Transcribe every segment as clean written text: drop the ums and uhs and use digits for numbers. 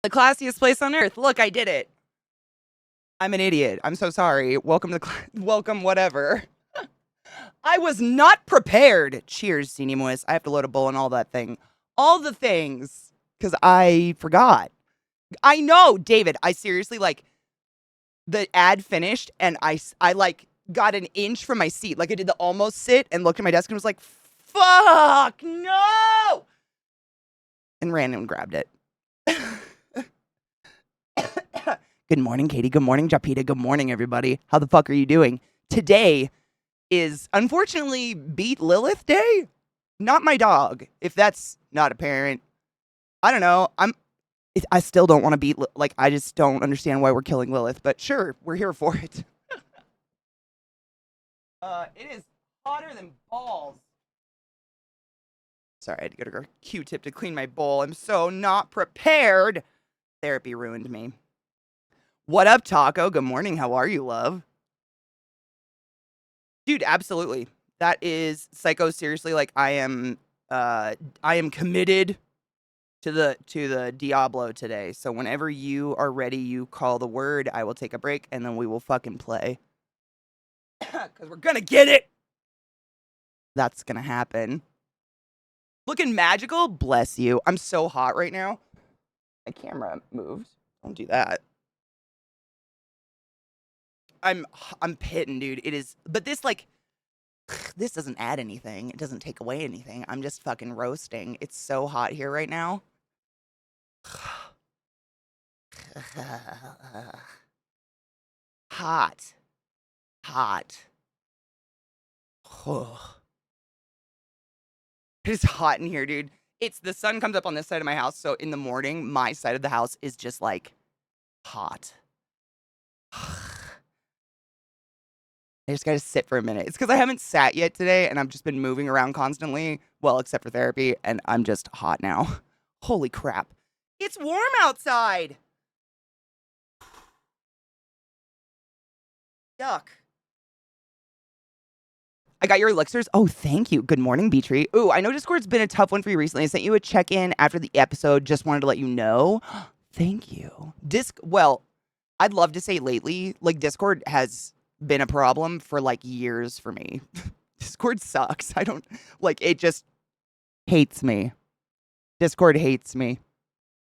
The classiest place on earth. Look, I did it. I'm an idiot. I'm so sorry. Welcome to welcome whatever. I was not prepared. Cheers, Sinimois. I have to load a bowl and all that thing. All the things. Because I forgot. I know, David. I seriously, like, the ad finished and I like, got an inch from my seat. Like, I did the almost sit and looked at my desk and was like, fuck, no! And ran and grabbed it. Good morning, Katie. Good morning, Japita. Good morning, everybody. How the fuck are you doing? Today is, unfortunately, Beat Lilith Day. Not my dog, if that's not apparent. I don't know. I still don't want to beat, like, I just don't understand why we're killing Lilith, but sure, we're here for it. It is hotter than balls. Sorry, I had to go to a Q-tip to clean my bowl. I'm so not prepared. Therapy ruined me. What up, Taco? Good morning. How are you, love? Dude, absolutely. That is psycho. Seriously, like I am committed to the Diablo today. So whenever you are ready, you call the word. I will take a break and then we will fucking play. Cause we're gonna get it. That's gonna happen. Looking magical, bless you. I'm so hot right now. My camera moved. Don't do that. I'm pitting, dude. It is, but this like, this doesn't add anything. It doesn't take away anything. I'm just fucking roasting. It's so hot here right now. Hot. Hot. It is hot in here, dude. It's the sun comes up on this side of my house, so in the morning, my side of the house is just like hot. I just gotta sit for a minute. It's because I haven't sat yet today, and I've just been moving around constantly. Well, except for therapy, and I'm just hot now. Holy crap. It's warm outside. Yuck. I got your elixirs. Oh, thank you. Good morning, Beatree. Ooh, I know Discord's been a tough one for you recently. I sent you a check-in after the episode. Just wanted to let you know. Thank you. Well, I'd love to say lately, like, Discord has been a problem for, like, years for me. Discord sucks. I don't, like, it just hates me. Discord hates me.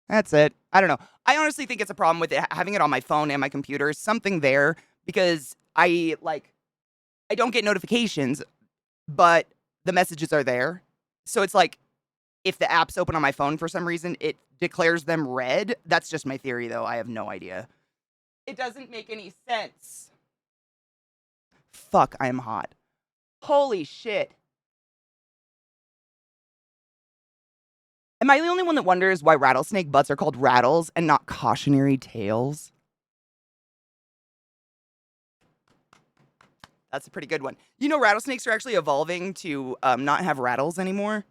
That's it. I don't know. I honestly think it's a problem with it, having it on my phone and my computer. Something there, because I don't get notifications, but the messages are there. So it's like, if the app's open on my phone for some reason, it declares them red. That's just my theory, though. I have no idea. It doesn't make any sense. Fuck, I am hot. Holy shit. Am I the only one that wonders why rattlesnake butts are called rattles and not cautionary tales? That's a pretty good one. You know, rattlesnakes are actually evolving to not have rattles anymore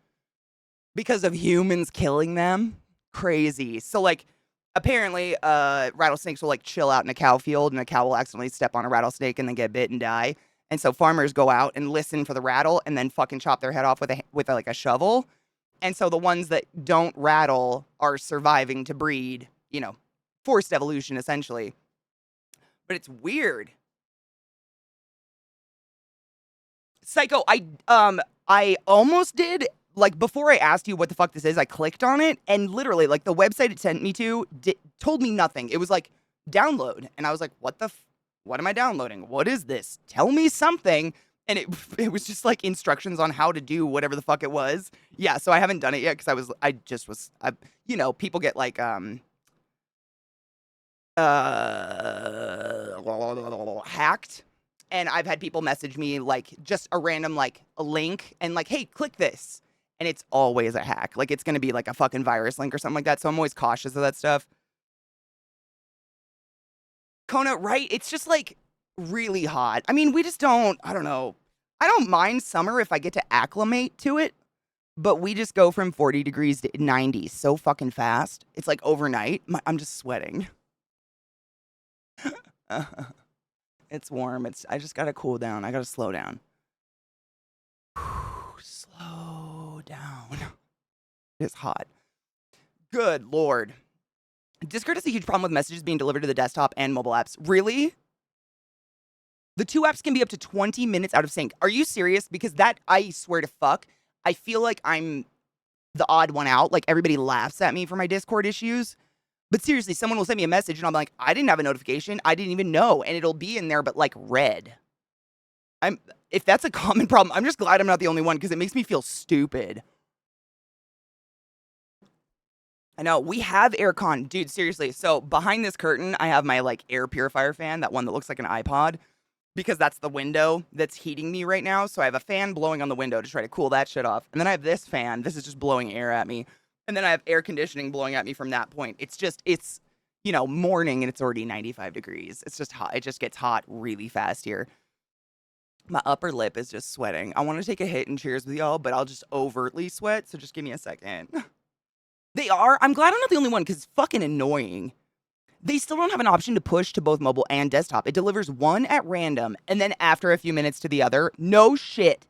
because of humans killing them. Crazy. So, like, apparently, rattlesnakes will, like, chill out in a cow field, and a cow will accidentally step on a rattlesnake and then get bit and die. And so farmers go out and listen for the rattle and then fucking chop their head off with like a shovel. And so the ones that don't rattle are surviving to breed, you know, forced evolution, essentially. But it's weird. Psycho, I almost did, like, before I asked you what the fuck this is, I clicked on it, and literally, like, the website it sent me to told me nothing. It was like, download. And I was like, what am I downloading? What is this? Tell me something. And it was just like instructions on how to do whatever the fuck it was. Yeah, so I haven't done it yet because you know, people get like hacked, and I've had people message me like just a random like a link and like, hey, click this, and it's always a hack. Like, it's gonna be like a fucking virus link or something like that. So I'm always cautious of that stuff. Kona, right? It's just like really hot. I mean, we just don't. I don't know. I don't mind summer if I get to acclimate to it, but we just go from 40 degrees to 90 so fucking fast. It's like overnight. I'm just sweating. It's warm. I just gotta cool down. I gotta slow down. Slow down. It's hot. Good Lord. Discord has a huge problem with messages being delivered to the desktop and mobile apps. Really? The two apps can be up to 20 minutes out of sync. Are you serious? Because that, I swear to fuck, I feel like I'm the odd one out. Like, everybody laughs at me for my Discord issues. But seriously, someone will send me a message and I'm like, I didn't have a notification. I didn't even know. And it'll be in there, but like red. If that's a common problem, I'm just glad I'm not the only one because it makes me feel stupid. I know. We have aircon. Dude, seriously. So behind this curtain, I have my like air purifier fan, that one that looks like an iPod, because that's the window that's heating me right now. So I have a fan blowing on the window to try to cool that shit off. And then I have this fan. This is just blowing air at me. And then I have air conditioning blowing at me from that point. It's morning and it's already 95 degrees. It's just hot. It just gets hot really fast here. My upper lip is just sweating. I want to take a hit and cheers with y'all, but I'll just overtly sweat. So just give me a second. They are. I'm glad I'm not the only one because it's fucking annoying. They still don't have an option to push to both mobile and desktop. It delivers one at random and then after a few minutes to the other. No shit.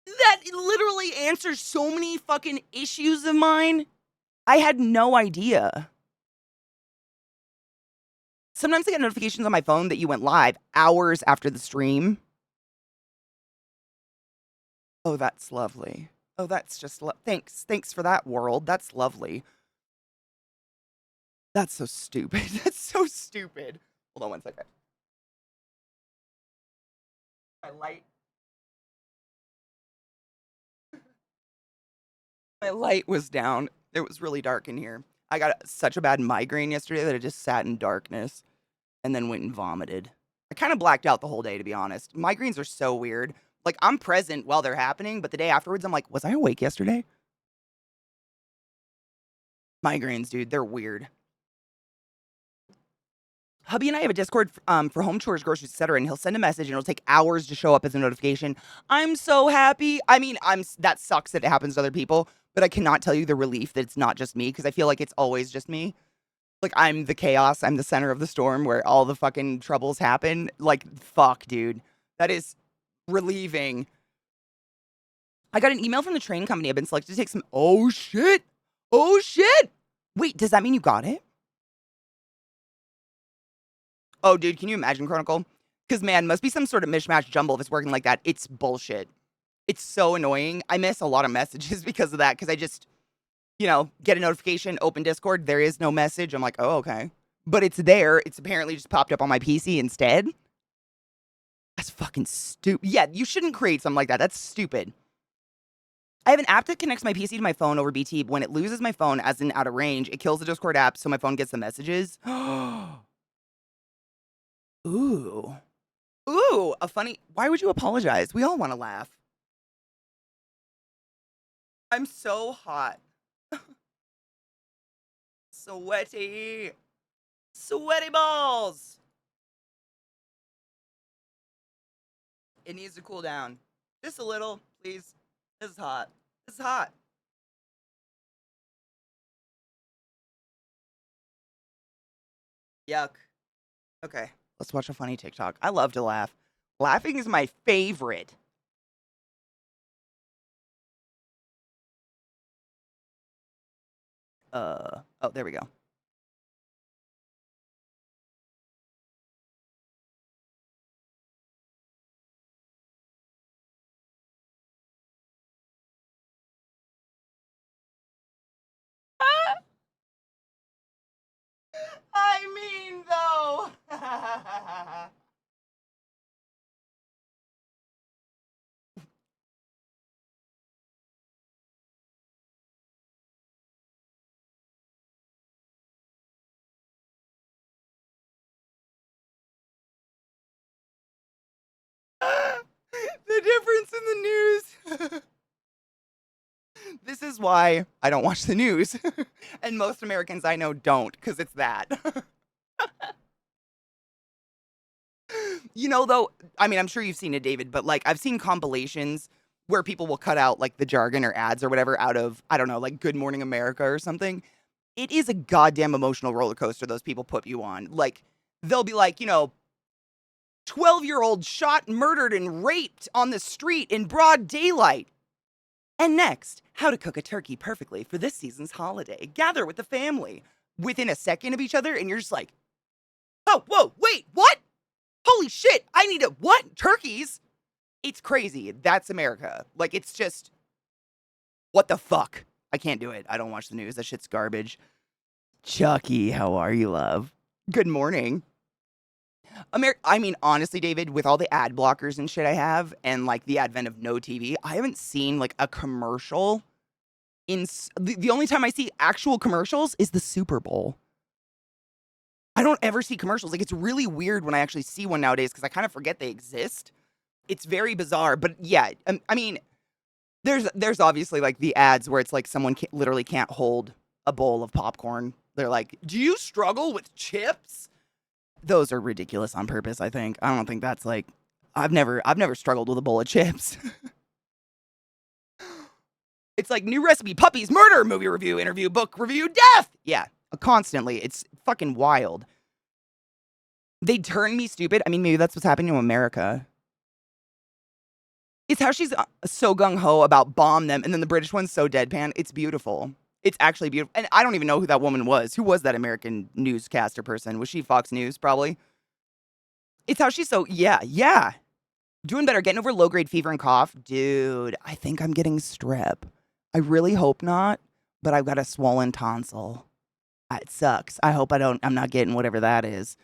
That literally answers so many fucking issues of mine. I had no idea. Sometimes I get notifications on my phone that you went live hours after the stream. Oh, that's lovely. Oh, that's just thanks. Thanks for that, world. That's lovely. That's so stupid. That's so stupid. Hold on one second. My light was down. It was really dark in here. I got such a bad migraine yesterday that I just sat in darkness and then went and vomited. I kind of blacked out the whole day, to be honest. Migraines are so weird. Like, I'm present while they're happening, but the day afterwards, I'm like, was I awake yesterday? Migraines, dude, they're weird. Hubby and I have a Discord for home chores, groceries, etc., and he'll send a message and it'll take hours to show up as a notification. I'm so happy. I mean, that sucks that it happens to other people, but I cannot tell you the relief that it's not just me because I feel like it's always just me. Like, I'm the chaos. I'm the center of the storm where all the fucking troubles happen. Like, fuck, dude. That is relieving. I got an email from the train company. I've been selected to take some. Oh, shit. Oh, shit. Wait, does that mean you got it? Oh, dude, can you imagine, Chronicle? Because, man, must be some sort of mishmash jumble if it's working like that. It's bullshit. It's so annoying. I miss a lot of messages because of that, because I just, get a notification, open Discord, there is no message. I'm like, oh, okay. But it's there. It's apparently just popped up on my PC instead. That's fucking stupid. Yeah, you shouldn't create something like that. That's stupid. I have an app that connects my PC to my phone over BT. When it loses my phone as in out of range, it kills the Discord app so my phone gets the messages. Ooh. Ooh, why would you apologize? We all want to laugh. I'm so hot. Sweaty. Sweaty balls. It needs to cool down. Just a little, please. This is hot. This is hot. Yuck. Okay, let's watch a funny TikTok. I love to laugh. Laughing is my favorite. Oh, there we go. I mean, though. The difference in the news. This is why I don't watch the news. And most Americans I know don't, because it's that. Though, I mean, I'm sure you've seen it, David, but like I've seen compilations where people will cut out like the jargon or ads or whatever out of, I don't know, like Good Morning America or something. It is a goddamn emotional roller coaster those people put you on. Like, they'll be like, 12-year-old shot, murdered, and raped on the street in broad daylight. And next, how to cook a turkey perfectly for this season's holiday. Gather with the family within a second of each other, and you're just like, oh, whoa, wait, what? Holy shit, I need a what? Turkeys? It's crazy. That's America. Like, it's just, what the fuck? I can't do it. I don't watch the news. That shit's garbage. Chucky, how are you, love? Good morning. I mean, honestly, David, with all the ad blockers and shit I have, and like the advent of no TV, I haven't seen like a commercial the only time I see actual commercials is the Super Bowl. I don't ever see commercials. Like, it's really weird when I actually see one nowadays because I kind of forget they exist. It's very bizarre, but yeah, I mean, there's obviously like the ads where it's like someone literally can't hold a bowl of popcorn. They're like, "Do you struggle with chips?" Those are ridiculous on purpose, I think. I don't think that's like I've never struggled with a bowl of chips. It's like new recipe, puppies, murder, movie review, interview, book review, death. Yeah, constantly. It's fucking wild. They turn me stupid. I mean, maybe that's what's happening to America. It's how she's so gung-ho about bomb them, and then the British one's so deadpan. It's beautiful. It's actually beautiful. And I don't even know who that woman was. Who was that American newscaster person? Was she Fox News, probably? It's how she's so, yeah. Doing better, getting over low-grade fever and cough. Dude, I think I'm getting strep. I really hope not, but I've got a swollen tonsil. It sucks. I hope I'm not getting whatever that is.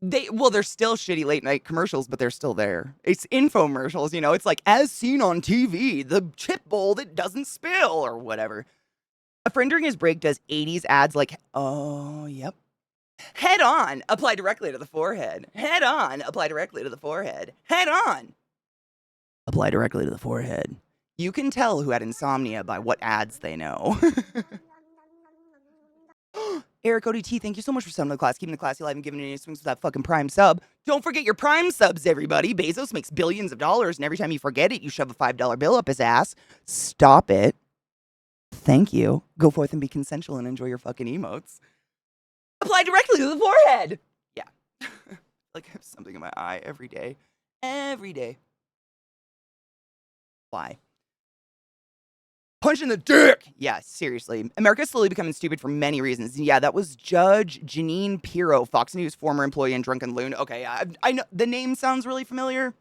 They're still shitty late night commercials, but they're still there. It's infomercials, you know? It's like, as seen on TV, the chip bowl that doesn't spill, or whatever. A friend during his break does 80s ads like, oh, yep. Head on, apply directly to the forehead. Head on, apply directly to the forehead. Head on, apply directly to the forehead. You can tell who had insomnia by what ads they know. Eric ODT, thank you so much for subbing to the class, keeping the classy alive and giving any swings with that fucking Prime sub. Don't forget your Prime subs, everybody. Bezos makes billions of dollars, and every time you forget it, you shove a $5 bill up his ass. Stop it. Thank you. Go forth and be consensual and enjoy your fucking emotes. Apply directly to the forehead. Yeah. Like, I have something in my eye every day. Every day. Why? Punch in the dick! Yeah, seriously. America's slowly becoming stupid for many reasons. Yeah, that was Judge Janine Pirro, Fox News former employee and drunken loon. Okay, I know the name sounds really familiar,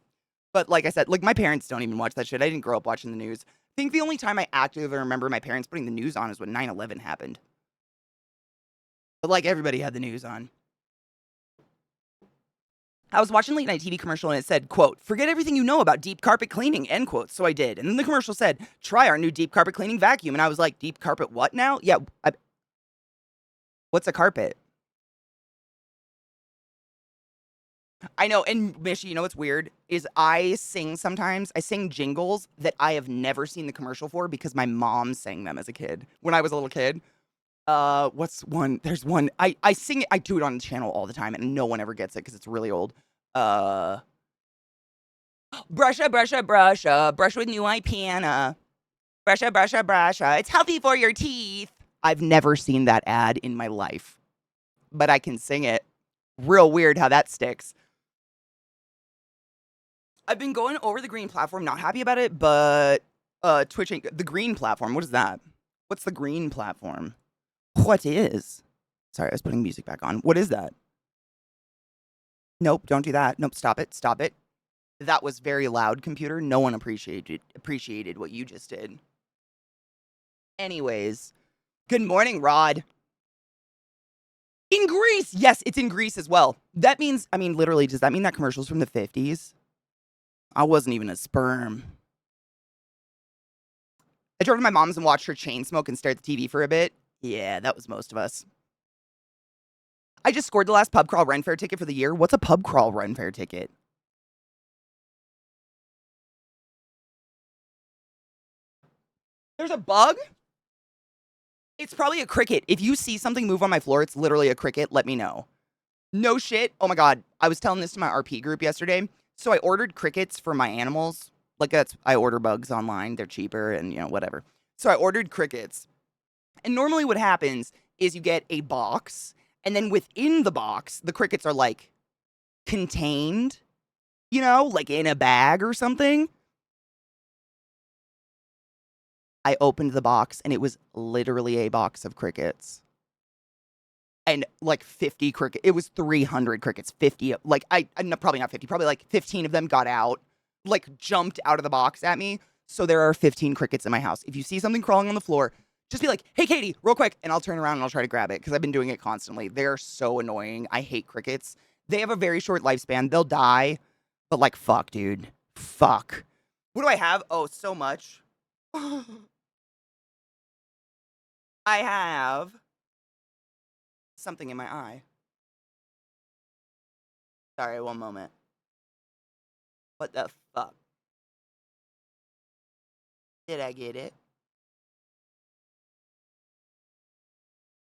but like I said, like my parents don't even watch that shit. I didn't grow up watching the news. I think the only time I actively remember my parents putting the news on is when 9/11 happened. But like everybody had the news on. I was watching late night TV commercial and it said, quote, forget everything you know about deep carpet cleaning, end quote. So I did. And then the commercial said, try our new deep carpet cleaning vacuum. And I was like, deep carpet what now? Yeah. What's a carpet? I know. And Mishy, you know what's weird? Is I sing sometimes. I sing jingles that I have never seen the commercial for because my mom sang them as a kid. When I was a little kid. What's one? There's one. I sing it. I do it on the channel all the time, and no one ever gets it because it's really old. Brush with new eye piano. Brush. It's healthy for your teeth. I've never seen that ad in my life, but I can sing it. Real weird how that sticks. I've been going over the green platform, not happy about it, but twitching. The green platform, what is that? What's the green platform? What is? Sorry, I was putting music back on. What is that? Nope, don't do that. Nope, stop it. Stop it. That was very loud, computer. No one appreciated what you just did. Anyways, good morning, Rod. In Greece. Yes, it's in Greece as well. That means, I mean, literally, does that mean that commercial's from the 50s? I wasn't even a sperm. I drove to my mom's and watched her chain smoke and stare at the TV for a bit. Yeah, that was most of us. I just scored the last pub crawl run fair ticket for the year. What's a pub crawl run fair ticket? There's a bug? It's probably a cricket. If you see something move on my floor, it's literally a cricket. Let me know. No shit. Oh my God. I was telling this to my RP group yesterday. So I ordered crickets for my animals. Like I order bugs online. They're cheaper and, you know, whatever. So I ordered crickets. And normally what happens is you get a box, and then within the box, the crickets are like contained, you know, like in a bag or something. I opened the box and it was literally a box of crickets. And like 50 cricket. It was 300 crickets. 50, like no, probably not 50. Probably like 15 of them got out, like jumped out of the box at me. So there are 15 crickets in my house. If you see something crawling on the floor, just be like, "Hey, Katie, real quick," and I'll turn around and I'll try to grab it because I've been doing it constantly. They're so annoying. I hate crickets. They have a very short lifespan. They'll die, but like, fuck, dude, fuck. What do I have? Oh, so much. I have something in my eye. Sorry, one moment. What the fuck? Did I get it?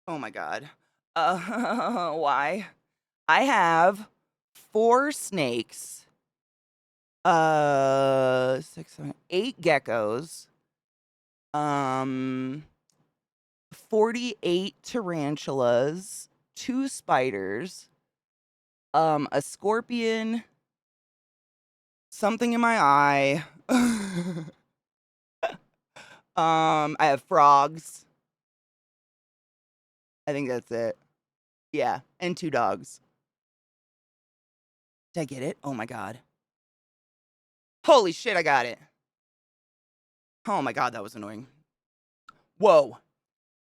Oh my god. Why? I have 4 snakes, 6, 7, 8 geckos, um, 48 tarantulas, 2 spiders, a scorpion, something in my eye. I have frogs. I think that's it. Yeah, and 2 dogs. Did I get it? Oh my god. Holy shit, I got it. Oh my god, that was annoying. Whoa.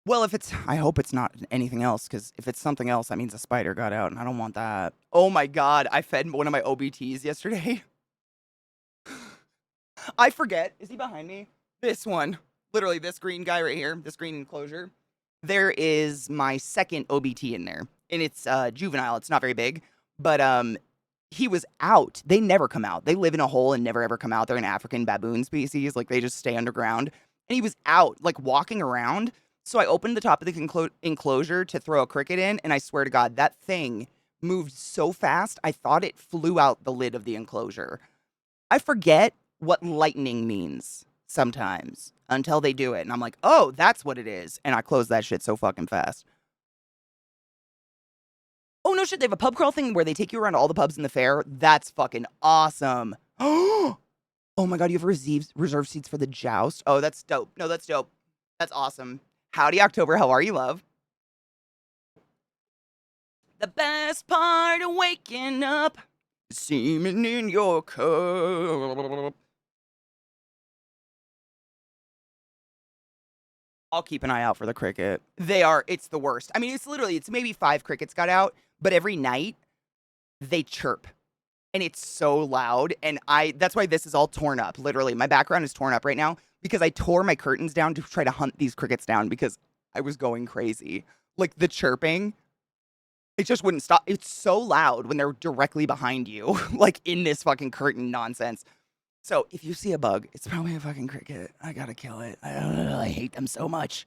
Well, if it's I hope it's not anything else, because if it's something else, that means a spider got out, and I don't want that. Oh my god, I fed one of my OBTs yesterday. I forget. Is he behind me? This one. Literally, this green guy right here, this green enclosure. There is my second OBT in there, and it's juvenile. It's not very big, but he was out. They never come out. They live in a hole and never ever come out. They're an African baboon species. Like, they just stay underground. And he was out, like, walking around. So I opened the top of the enclosure to throw a cricket in, and I swear to God, that thing moved so fast, I thought it flew out the lid of the enclosure. I forget what lightning means sometimes until they do it. And I'm like, oh, that's what it is. And I close that shit so fucking fast. Oh, no shit. They have a pub crawl thing where they take you around all the pubs in the fair. That's fucking awesome. Oh my God. You have reserved seats for the joust. Oh, that's dope. No, that's dope. That's awesome. Howdy, October. How are you, love? The best part of waking up, semen in your cup. I'll keep an eye out for the cricket. It's the worst. I mean, it's maybe 5 crickets got out, but every night they chirp. And it's so loud. And that's why this is all torn up. Literally, my background is torn up right now because I tore my curtains down to try to hunt these crickets down because I was going crazy. Like, the chirping, it just wouldn't stop. It's so loud when they're directly behind you, like in this fucking curtain nonsense. So if you see a bug, it's probably a fucking cricket. I gotta kill it. I hate them so much.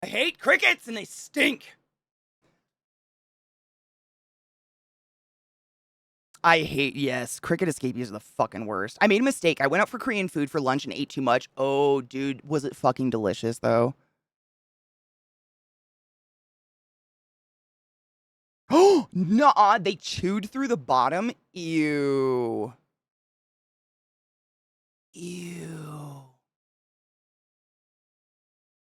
I hate crickets and they stink. Yes, cricket escapees are the fucking worst. I made a mistake. I went out for Korean food for lunch and ate too much. Oh, dude, was it fucking delicious though? Oh, nah, they chewed through the bottom. Ew. Ew.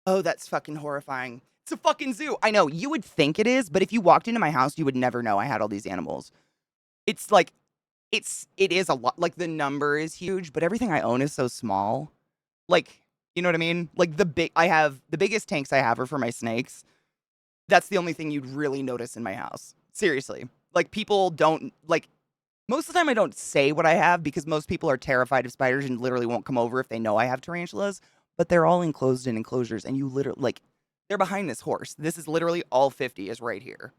Oh, that's fucking horrifying. It's a fucking zoo. I know, you would think it is, but if you walked into my house, you would never know I had all these animals. It's like, it is a lot. Like, the number is huge, but everything I own is so small. Like, you know what I mean? Like, the biggest tanks I have are for my snakes. That's the only thing you'd really notice in my house. Seriously. Like, people don't, like, most of the time I don't say what I have because most people are terrified of spiders and literally won't come over if they know I have tarantulas, but they're all enclosed in enclosures and you literally, like, they're behind this horse. This is literally all 50 is right here.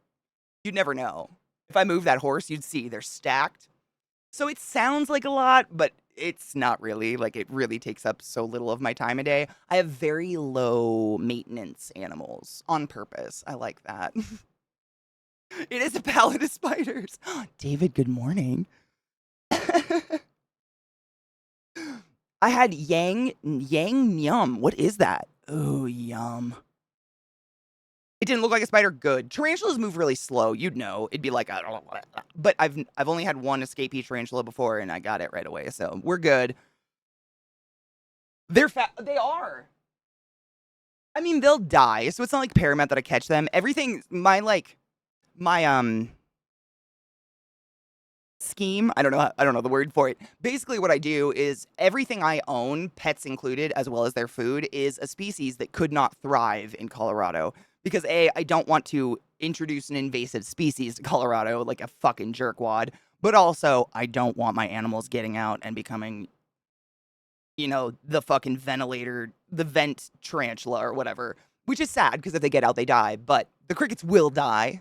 You'd never know. If I move that horse, you'd see they're stacked. So it sounds like a lot, but it's not really. Like, it really takes up so little of my time a day. I have very low maintenance animals on purpose. I like that. It is a pallet of spiders. David, good morning. I had yang yum. What is that? Oh, yum. It didn't look like a spider. Good. Tarantulas move really slow. You'd know. It'd be like a, but I've only had one escapee tarantula before, and I got it right away. So we're good. They're fat. They are. I mean, they'll die, so it's not like paramount that I catch them. Everything, my scheme. I don't know the word for it. Basically, what I do is everything I own, pets included, as well as their food, is a species that could not thrive in Colorado. Because A, I don't want to introduce an invasive species to Colorado like a fucking jerkwad. But also, I don't want my animals getting out and becoming, the fucking ventilator, the vent tarantula or whatever. Which is sad because if they get out, they die. But the crickets will die.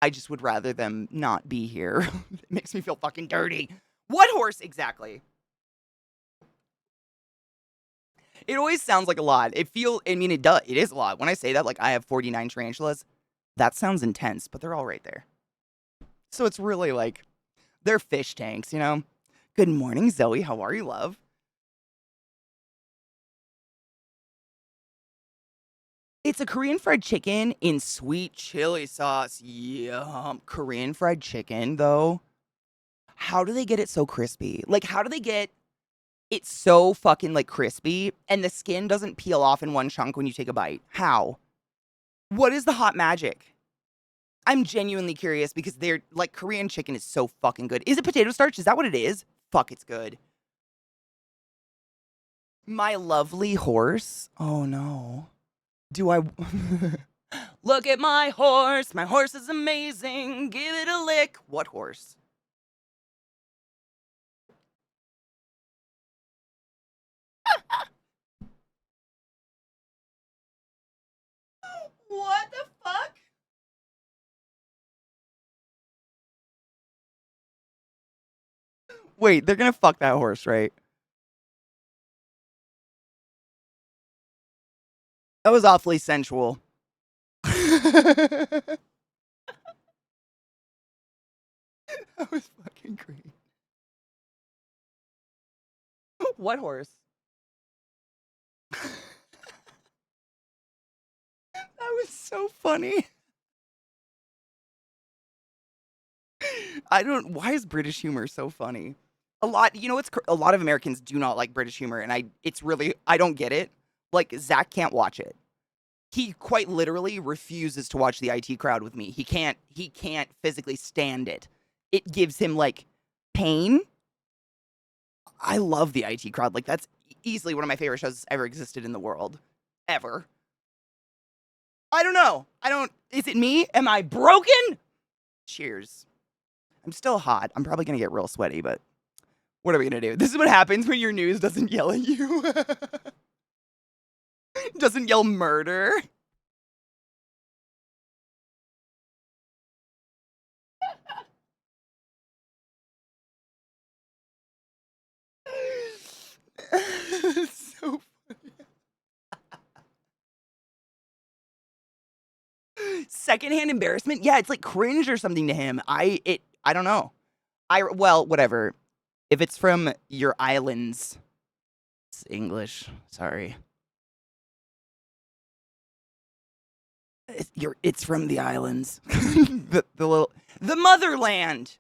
I just would rather them not be here. It makes me feel fucking dirty. What horse exactly? It always sounds like a lot. It does. It is a lot. When I say that, like I have 49 tarantulas, that sounds intense, but they're all right there. So it's really like, they're fish tanks, you know? Good morning, Zoe. How are you, love? It's a Korean fried chicken in sweet chili sauce. Yum. Korean fried chicken, though. How do they get it so crispy? Like, how do they get it so fucking like crispy and the skin doesn't peel off in one chunk when you take a bite? How? What is the hot magic? I'm genuinely curious because they're like Korean chicken is so fucking good. Is it potato starch? Is that what it is? Fuck, it's good. My lovely horse. Oh no. Do I look at my horse? My horse is amazing. Give it a lick. What horse? What the fuck? Wait, they're gonna fuck that horse, right? That was awfully sensual. That was fucking great. What horse? That was so funny. Why is British humor so funny? A lot of Americans do not like British humor, and I don't get it. Like, Zach can't watch it. He quite literally refuses to watch the IT crowd with me. He can't physically stand it. It gives him, like, pain. I love the IT crowd. Like, that's easily one of my favorite shows that's ever existed in the world. Ever. I don't know. Is it me? Am I broken? Cheers. I'm still hot. I'm probably gonna get real sweaty, but what are we gonna do? This is what happens when your news doesn't yell at you. Doesn't yell murder. So secondhand embarrassment. Yeah, it's like cringe or something to him. I don't know. Well, whatever. If it's from your islands, it's English. Sorry. It's from the islands. The motherland.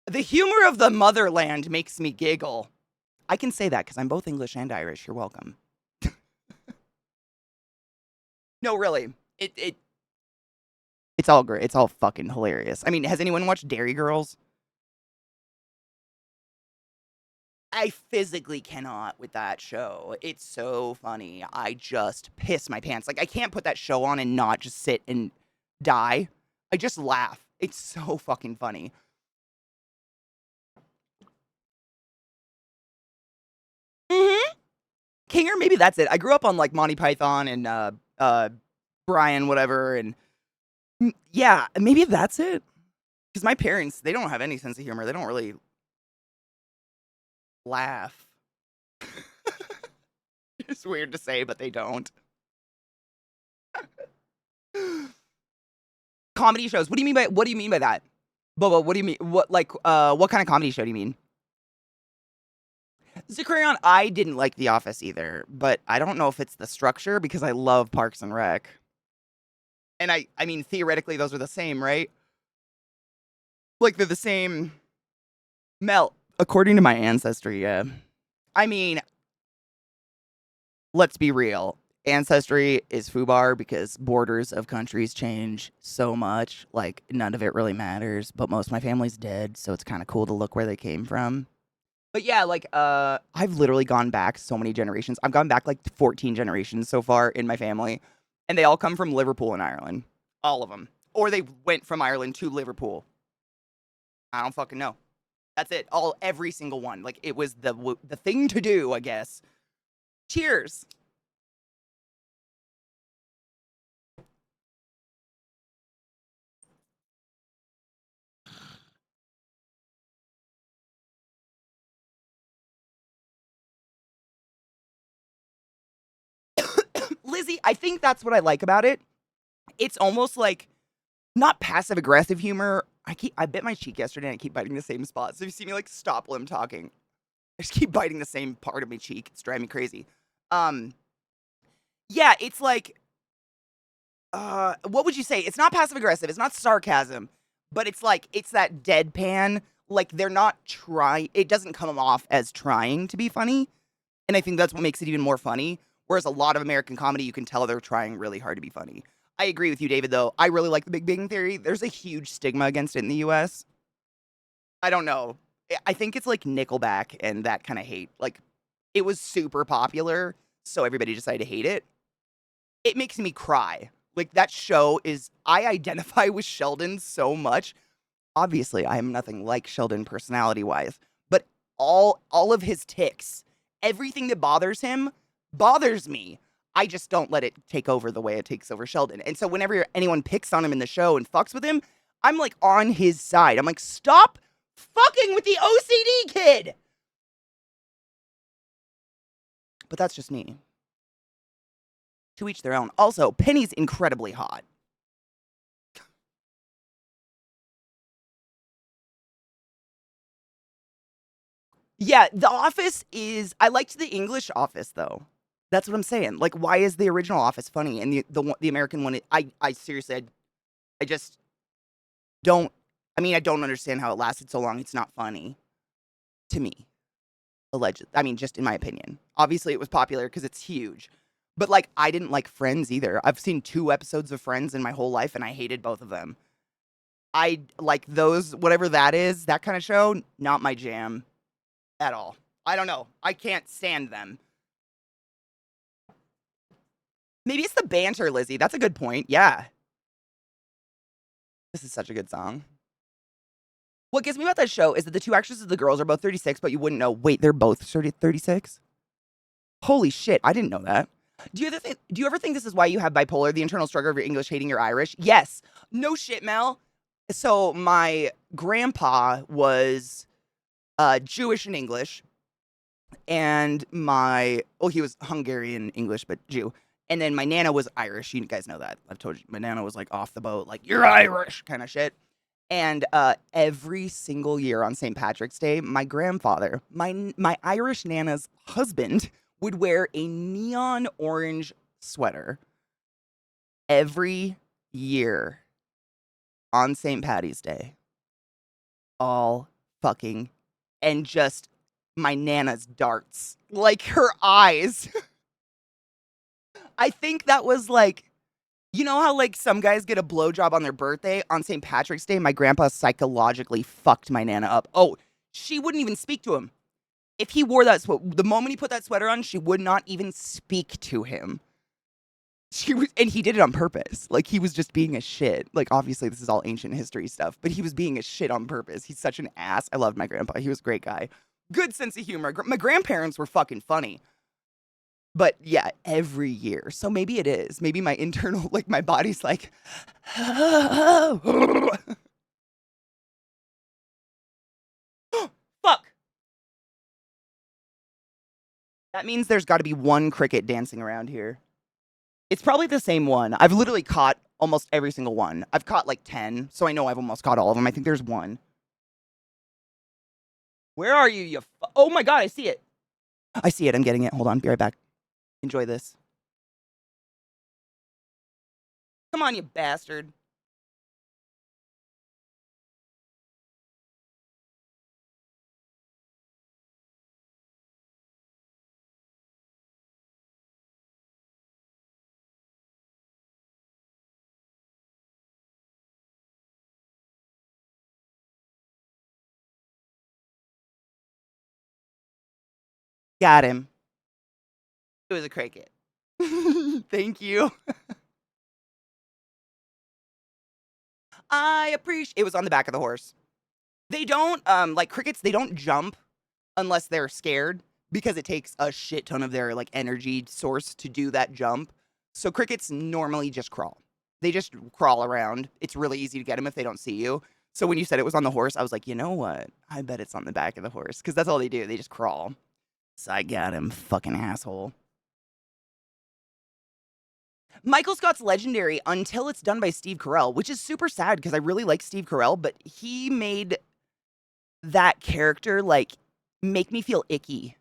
The humor of the motherland makes me giggle. I can say that because I'm both English and Irish. You're welcome. No, really. It's all great. It's all fucking hilarious. I mean, has anyone watched Dairy Girls? I physically cannot with that show. It's so funny. I just piss my pants. Like, I can't put that show on and not just sit and die. I just laugh. It's so fucking funny. Mm-hmm. Kinger, maybe that's it. I grew up on like Monty Python and Brian, whatever, and yeah, maybe that's it. Because my parents, they don't have any sense of humor. They don't really laugh. It's weird to say, but they don't. Comedy shows. What do you mean by that? Bobo, what do you mean? What kind of comedy show do you mean? Zakarian, I didn't like The Office either, but I don't know if it's the structure because I love Parks and Rec. And I mean, theoretically, those are the same, right? Like, they're the same. Mel, according to my ancestry, yeah. I mean, let's be real. Ancestry is FUBAR because borders of countries change so much. Like, none of it really matters, but most of my family's dead, so it's kind of cool to look where they came from. But yeah, like, I've literally gone back so many generations. I've gone back like 14 generations so far in my family, and they all come from Liverpool and Ireland. All of them. Or they went from Ireland to Liverpool. I don't fucking know. That's it. Every single one. Like, it was the thing to do, I guess. Cheers. Lizzie, I think that's what I like about it. It's almost like not passive aggressive humor. I bit my cheek yesterday and I keep biting the same spot. So if you see me like stop while I'm talking, I just keep biting the same part of my cheek. It's driving me crazy. Um, yeah, it's like what would you say? It's not passive aggressive, it's not sarcasm, but it's like it's that deadpan, like they're not trying it doesn't come off as trying to be funny. And I think that's what makes it even more funny. Whereas a lot of American comedy, you can tell they're trying really hard to be funny. I agree with you, David, though. I really like the Big Bang Theory. There's a huge stigma against it in the US. I don't know. I think it's like Nickelback and that kind of hate. Like, it was super popular, so everybody decided to hate it. It makes me cry. Like, that show is, I identify with Sheldon so much. Obviously, I am nothing like Sheldon personality wise, but all of his ticks, everything that bothers him bothers me. I just don't let it take over the way it takes over Sheldon. And so whenever anyone picks on him in the show and fucks with him, I'm like on his side. I'm like, stop fucking with the OCD kid. But that's just me. To each their own. Also, Penny's incredibly hot. Yeah, The Office is. I liked the English Office though. That's what I'm saying. Like, why is the original Office funny and the American one? I seriously, I just don't. I mean, I don't understand how it lasted so long. It's not funny to me. Alleged. I mean, just in my opinion. Obviously, it was popular because it's huge. But like, I didn't like Friends either. I've seen 2 episodes of Friends in my whole life, and I hated both of them. I like those, whatever that is, that kind of show. Not my jam at all. I don't know. I can't stand them. Maybe it's the banter, Lizzie. That's a good point. Yeah. This is such a good song. What gets me about that show is that the 2 actresses, the girls, are both 36, but you wouldn't know. Wait, they're both 36? Holy shit, I didn't know that. Do you ever think this is why you have bipolar, the internal struggle of your English hating your Irish? Yes. No shit, Mel. So my grandpa was Jewish and English, and he was Hungarian English, but Jew. And then my nana was Irish. You guys know that. I've told you. My nana was like off the boat, like, you're Irish kind of shit. And every single year on St. Patrick's Day, my grandfather, my Irish nana's husband, would wear a neon orange sweater every year on St. Patty's Day. All fucking and just my nana's darts, like her eyes. I think that was like, you know how like some guys get a blowjob on their birthday? On St. Patrick's Day, my grandpa psychologically fucked my nana up. Oh, she wouldn't even speak to him. If he wore that the moment he put that sweater on, she would not even speak to him. And he did it on purpose. Like, he was just being a shit. Like, obviously this is all ancient history stuff, but he was being a shit on purpose. He's such an ass. I loved my grandpa. He was a great guy. Good sense of humor. My grandparents were fucking funny. But yeah, every year. So maybe it is. Maybe my internal, like, my body's like, fuck. That means there's got to be one cricket dancing around here. It's probably the same one. I've literally caught almost every single one. I've caught like 10, so I know I've almost caught all of them. I think there's one. Where are you, oh my god, I see it. I see it. I'm getting it. Hold on. Be right back. Enjoy this. Come on, you bastard. Got him. It was a cricket. Thank you. I appreciate it was on the back of the horse. They don't like crickets, they don't jump unless they're scared because it takes a shit ton of their like energy source to do that jump. So crickets normally just crawl. They just crawl around. It's really easy to get them if they don't see you. So when you said it was on the horse, I was like, you know what? I bet it's on the back of the horse because that's all they do. They just crawl. So I got him, fucking asshole. Michael Scott's legendary until it's done by Steve Carell, which is super sad because I really like Steve Carell, but he made that character like make me feel icky,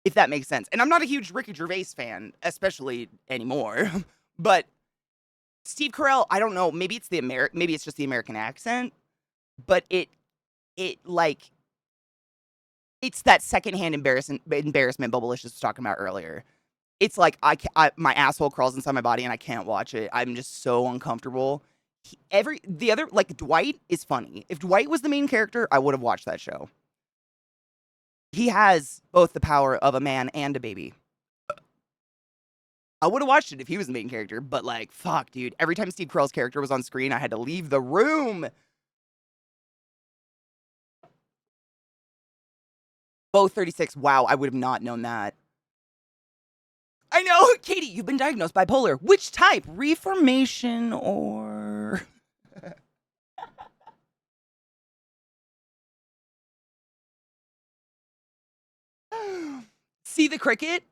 if that makes sense. And I'm not a huge Ricky Gervais fan, especially anymore. But Steve Carell, I don't know, maybe it's maybe it's just the American accent, but it like it's that secondhand embarrassment Bubblicious was talking about earlier. It's like my asshole crawls inside my body and I can't watch it. I'm just so uncomfortable. The other like Dwight is funny. If Dwight was the main character, I would have watched that show. He has both the power of a man and a baby. I would have watched it if he was the main character, but like, fuck, dude. Every time Steve Carell's character was on screen, I had to leave the room. Both 36. Wow, I would have not known that. I know, Katie, you've been diagnosed bipolar. Which type? Reformation or... See the cricket?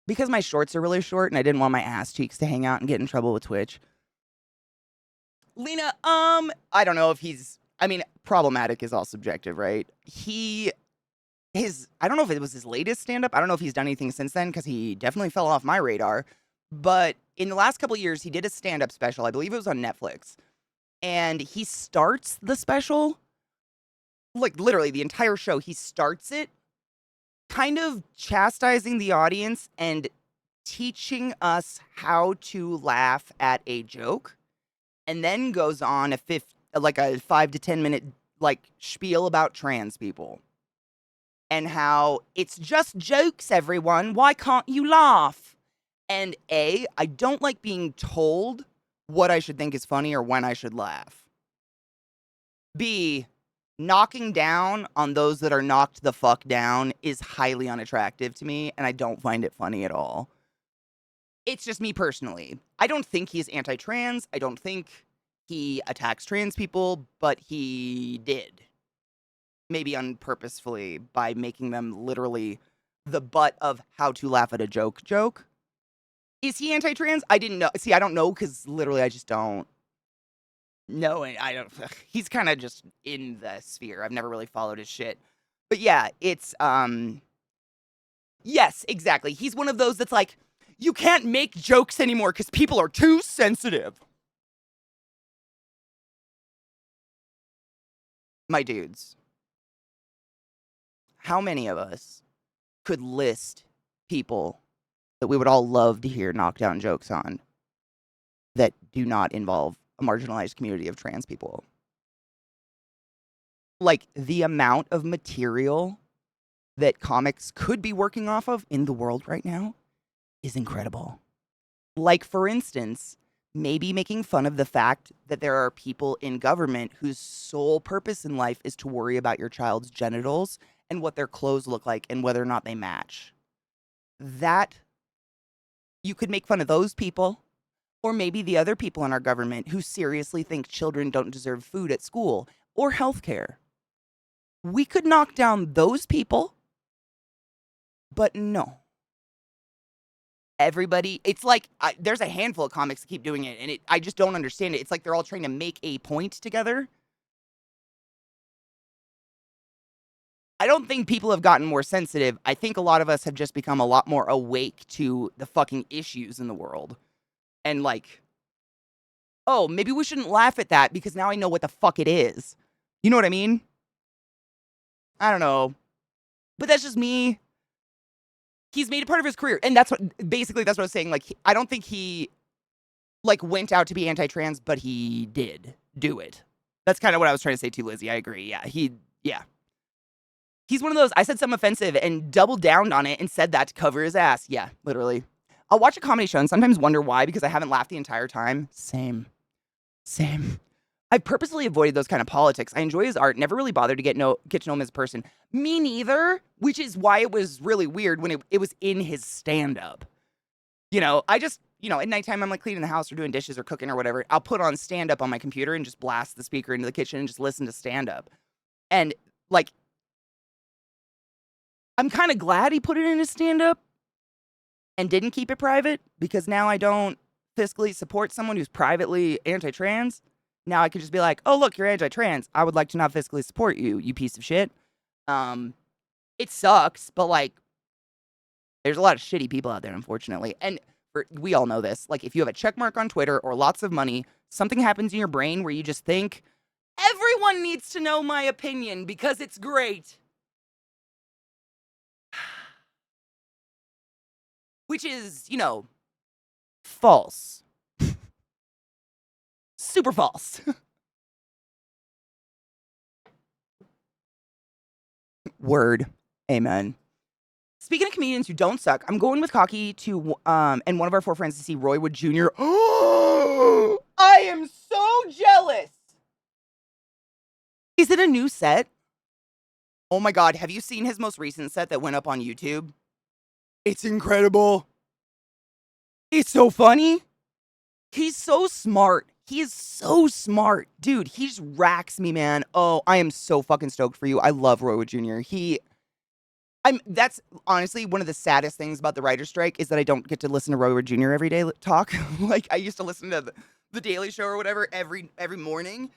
Because my shorts are really short and I didn't want my ass cheeks to hang out and get in trouble with Twitch. Lena, I don't know if I mean, problematic is all subjective, right? I don't know if it was his latest stand-up. I don't know if he's done anything since then because he definitely fell off my radar. But in the last couple of years, he did a stand-up special. I believe it was on Netflix. And he starts the special, like literally the entire show, he starts it kind of chastising the audience and teaching us how to laugh at a joke, and then goes on a 5 to 10 minute like spiel about trans people and how it's just jokes, everyone. Why can't you laugh? And I don't like being told what I should think is funny or when I should laugh. B, knocking down on those that are knocked the fuck down is highly unattractive to me, and I don't find it funny at all. It's just me personally. I don't think he's anti-trans. I don't think he attacks trans people, but he did. Maybe unpurposefully by making them literally the butt of how to laugh at a joke. Is he anti-trans? I didn't know. See, I don't know because literally I just don't know. I don't. He's kind of just in the sphere. I've never really followed his shit. But yeah, it's yes, exactly. He's one of those that's like, you can't make jokes anymore because people are too sensitive. My dudes, how many of us could list people that we would all love to hear knockdown jokes on that do not involve a marginalized community of trans people? Like, the amount of material that comics could be working off of in the world right now is incredible. Like, for instance, maybe making fun of the fact that there are people in government whose sole purpose in life is to worry about your child's genitals and what their clothes look like and whether or not they match. That, you could make fun of those people, or maybe the other people in our government who seriously think children don't deserve food at school or healthcare. We could knock down those people, but no. Everybody, it's like there's a handful of comics that keep doing it, and I just don't understand it. It's like they're all trying to make a point together. I don't think people have gotten more sensitive. I think a lot of us have just become a lot more awake to the fucking issues in the world. And like, oh, maybe we shouldn't laugh at that because now I know what the fuck it is. You know what I mean? I don't know. But that's just me. He's made it part of his career. And that's what I was saying. Like, I don't think he like went out to be anti-trans, but he did do it. That's kind of what I was trying to say too, Lizzie. I agree. Yeah. Yeah. He's one of those, I said something offensive and doubled down on it and said that to cover his ass. Yeah, literally. I'll watch a comedy show and sometimes wonder why because I haven't laughed the entire time. Same. Same. I purposely avoided those kind of politics. I enjoy his art. Never really bothered to get to know him as a person. Me neither, which is why it was really weird when it was in his stand-up. You know, I just, at nighttime I'm like cleaning the house or doing dishes or cooking or whatever. I'll put on stand-up on my computer and just blast the speaker into the kitchen and just listen to stand-up. And, like, I'm kind of glad he put it in his stand-up and didn't keep it private because now I don't fiscally support someone who's privately anti-trans. Now I could just be like, oh, look, you're anti-trans. I would like to not fiscally support you, you piece of shit. It sucks, but, like, there's a lot of shitty people out there, unfortunately. And we all know this. Like, if you have a check mark on Twitter or lots of money, something happens in your brain where you just think, everyone needs to know my opinion because it's great. Which is, false. Super false. Word. Amen. Speaking of comedians who don't suck, I'm going with Cocky to and one of our 4 friends to see Roy Wood Jr. I am so jealous. Is it a new set? Oh my God, have you seen his most recent set that went up on YouTube? It's incredible. It's so funny. He's so smart. He is so smart. Dude, he just racks me, man. Oh, I am so fucking stoked for you. I love Roy Wood Jr. That's honestly one of the saddest things about the writer's strike is that I don't get to listen to Roy Wood Jr. every day talk. Like, I used to listen to the Daily Show or whatever every morning.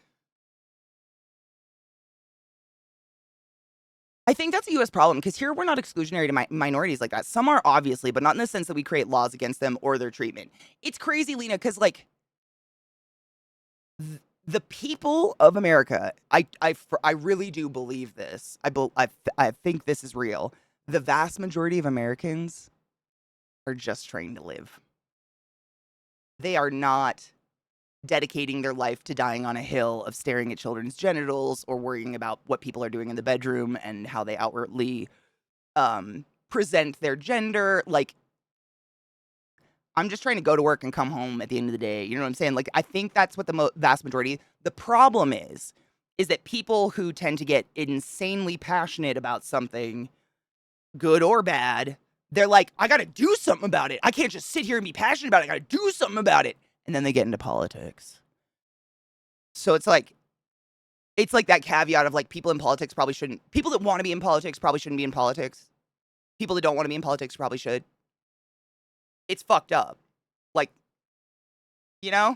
I think that's a U.S. problem because here we're not exclusionary to minorities like that. Some are, obviously, but not in the sense that we create laws against them or their treatment. It's crazy, Lena, because, like, the people of America, I really do believe this. I think this is real. The vast majority of Americans are just trying to live. They are not dedicating their life to dying on a hill of staring at children's genitals or worrying about what people are doing in the bedroom and how they outwardly present their gender. Like, I'm just trying to go to work and come home at the end of the day. You know what I'm saying? Like, I think that's what the vast majority. The problem is that people who tend to get insanely passionate about something, good or bad, they're like, I got to do something about it. I can't just sit here and be passionate about it. I got to do something about it. And then they get into politics. So it's like that caveat of, like, people that want to be in politics probably shouldn't be in politics. People that don't want to be in politics probably should. It's fucked up. Like, the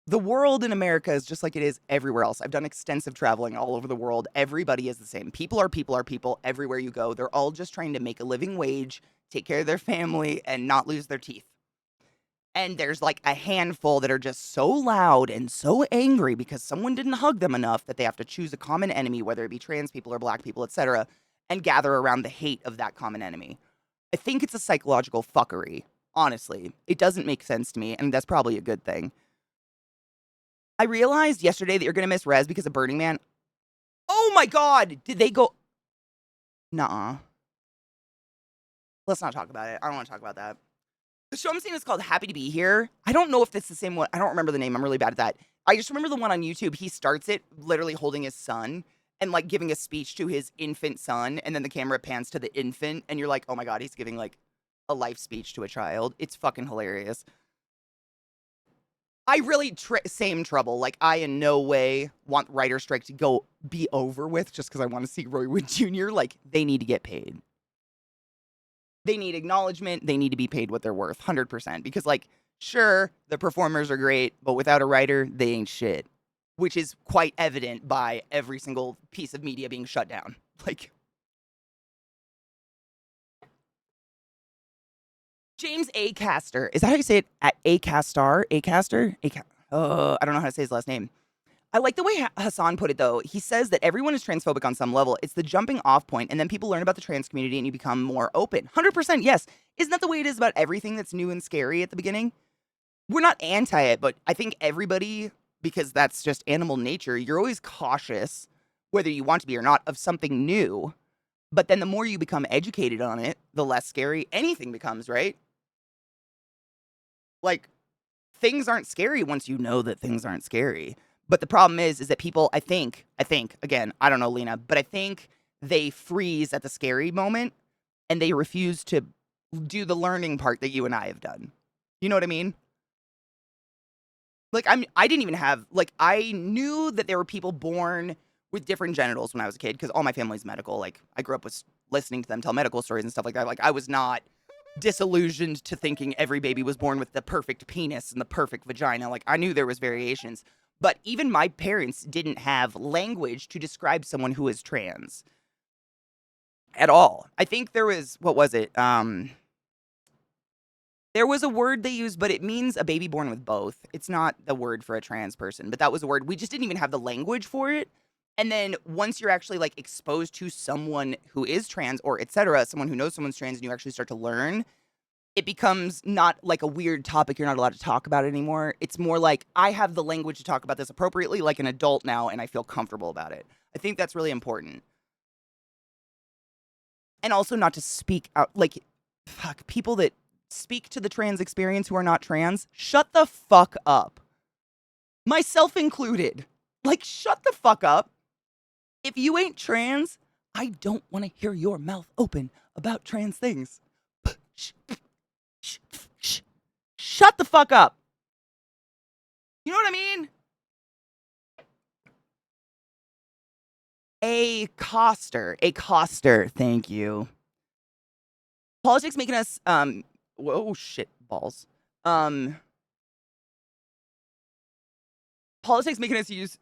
world in America is just like it is everywhere else. I've done extensive traveling all over the world. Everybody is the same. People are people everywhere you go. They're all just trying to make a living wage, take care of their family, and not lose their teeth. And there's, like, a handful that are just so loud and so angry because someone didn't hug them enough that they have to choose a common enemy, whether it be trans people or black people, etc., and gather around the hate of that common enemy. I think it's a psychological fuckery, honestly. It doesn't make sense to me, and that's probably a good thing. I realized yesterday that you're going to miss Rez because of Burning Man. Oh my God! Did they go... Nuh-uh. Let's not talk about it. I don't want to talk about that. The show I'm seeing is called Happy to Be Here. I don't know if it's the same one. I don't remember the name. I'm really bad at that. I just remember the one on YouTube. He starts it literally holding his son and, like, giving a speech to his infant son, and then the camera pans to the infant, and you're like, oh my God, he's giving, like, a life speech to a child. It's fucking hilarious. I really same trouble. Like, I in no way want writer strike to be over with just because I want to see Roy Wood Jr. Like, they need to get paid. They need acknowledgement. They need to be paid what they're worth, 100%. Because, like, sure, the performers are great, but without a writer, they ain't shit. Which is quite evident by every single piece of media being shut down. Like, James Acaster. Is that how you say it? Acaster? Acaster? I don't know how to say his last name. I like the way Hassan put it, though. He says that everyone is transphobic on some level. It's the jumping off point, and then people learn about the trans community and you become more open. 100%, yes. Isn't that the way it is about everything that's new and scary at the beginning? We're not anti it, but I think everybody because that's just animal nature. You're always cautious, whether you want to be or not, of something new. But then the more you become educated on it, the less scary anything becomes, right? Like, things aren't scary once you know that things aren't scary. But the problem is that people, I think, again, I don't know, Lena, but I think they freeze at the scary moment and they refuse to do the learning part that you and I have done. You know what I mean? Like, I didn't even have, like, I knew that there were people born with different genitals when I was a kid because all my family's medical. Like, I grew up with listening to them tell medical stories and stuff like that. Like, I was not disillusioned to thinking every baby was born with the perfect penis and the perfect vagina. Like, I knew there was variations. But even my parents didn't have language to describe someone who is trans at all. I think there was, what was it? There was a word they used, but it means a baby born with both. It's not the word for a trans person, but that was a word. We just didn't even have the language for it. And then once you're actually like exposed to someone who is trans or etc., someone who knows someone's trans and you actually start to learn, it becomes not like a weird topic you're not allowed to talk about it anymore. It's more like I have the language to talk about this appropriately like an adult now and I feel comfortable about it. I think that's really important. And also not to speak out like fuck people that speak to the trans experience who are not trans, shut the fuck up. Myself included. Like, shut the fuck up. If you ain't trans, I don't want to hear your mouth open about trans things. Shut the fuck up. You know what I mean? A coster. Thank you. Politics making us, whoa, shit balls. Politics making us use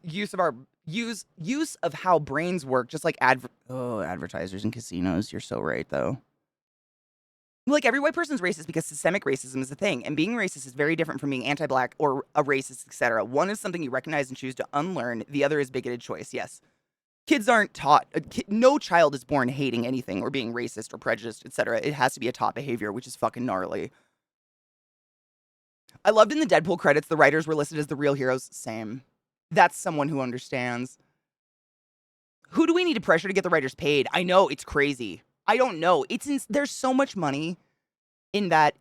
of how brains work, just like advertisers and casinos. You're so right, though. Like, every white person's racist because systemic racism is a thing, and being racist is very different from being anti-black or a racist, etc. One is something you recognize and choose to unlearn. The other is bigoted choice. Yes, kids aren't taught. No child is born hating anything or being racist or prejudiced, etc. It has to be a taught behavior, which is fucking gnarly. I loved in the Deadpool credits, the writers were listed as the real heroes. Same. That's someone who understands. Who do we need to pressure to get the writers paid? I know, it's crazy. I don't know. There's so much money in that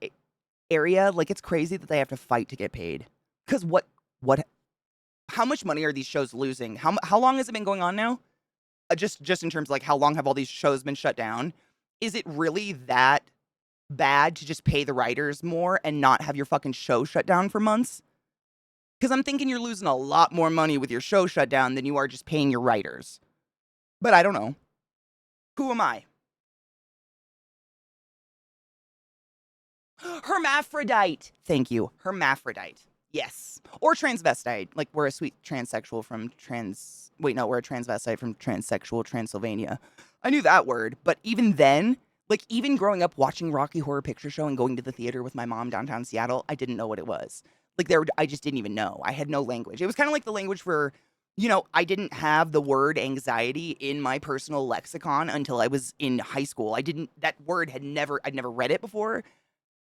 area. Like, it's crazy that they have to fight to get paid. Because how much money are these shows losing? How long has it been going on now? Just in terms of, like, how long have all these shows been shut down? Is it really that bad to just pay the writers more and not have your fucking show shut down for months? Because I'm thinking you're losing a lot more money with your show shut down than you are just paying your writers. But I don't know. Who am I? Hermaphrodite. Thank you. Hermaphrodite. Yes. Or transvestite. Like, we're a sweet transsexual from we're a transvestite from transsexual Transylvania. I knew that word. But even then, like, even growing up watching Rocky Horror Picture Show and going to the theater with my mom downtown Seattle, I didn't know what it was. Like, I just didn't even know. I had no language. It was kind of like the language for, I didn't have the word anxiety in my personal lexicon until I was in high school. That word I'd never read it before.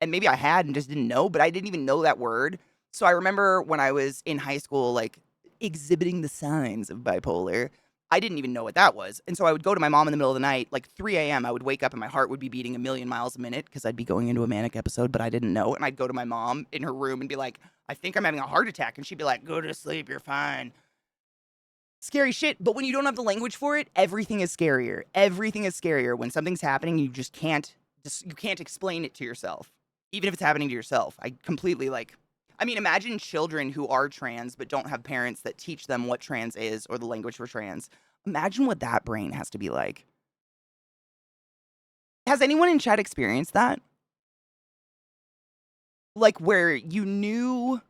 And maybe I had and just didn't know, but I didn't even know that word. So I remember when I was in high school, like, exhibiting the signs of bipolar, I didn't even know what that was. And so I would go to my mom in the middle of the night, like 3 a.m. I would wake up and my heart would be beating a million miles a minute because I'd be going into a manic episode, but I didn't know. And I'd go to my mom in her room and be like, I think I'm having a heart attack. And she'd be like, go to sleep, you're fine. Scary shit. But when you don't have the language for it, everything is scarier. Everything is scarier. When something's happening, you can't explain it to yourself. Even if it's happening to yourself. I completely imagine children who are trans but don't have parents that teach them what trans is or the language for trans. Imagine what that brain has to be like. Has anyone in chat experienced that? Like, where you knew,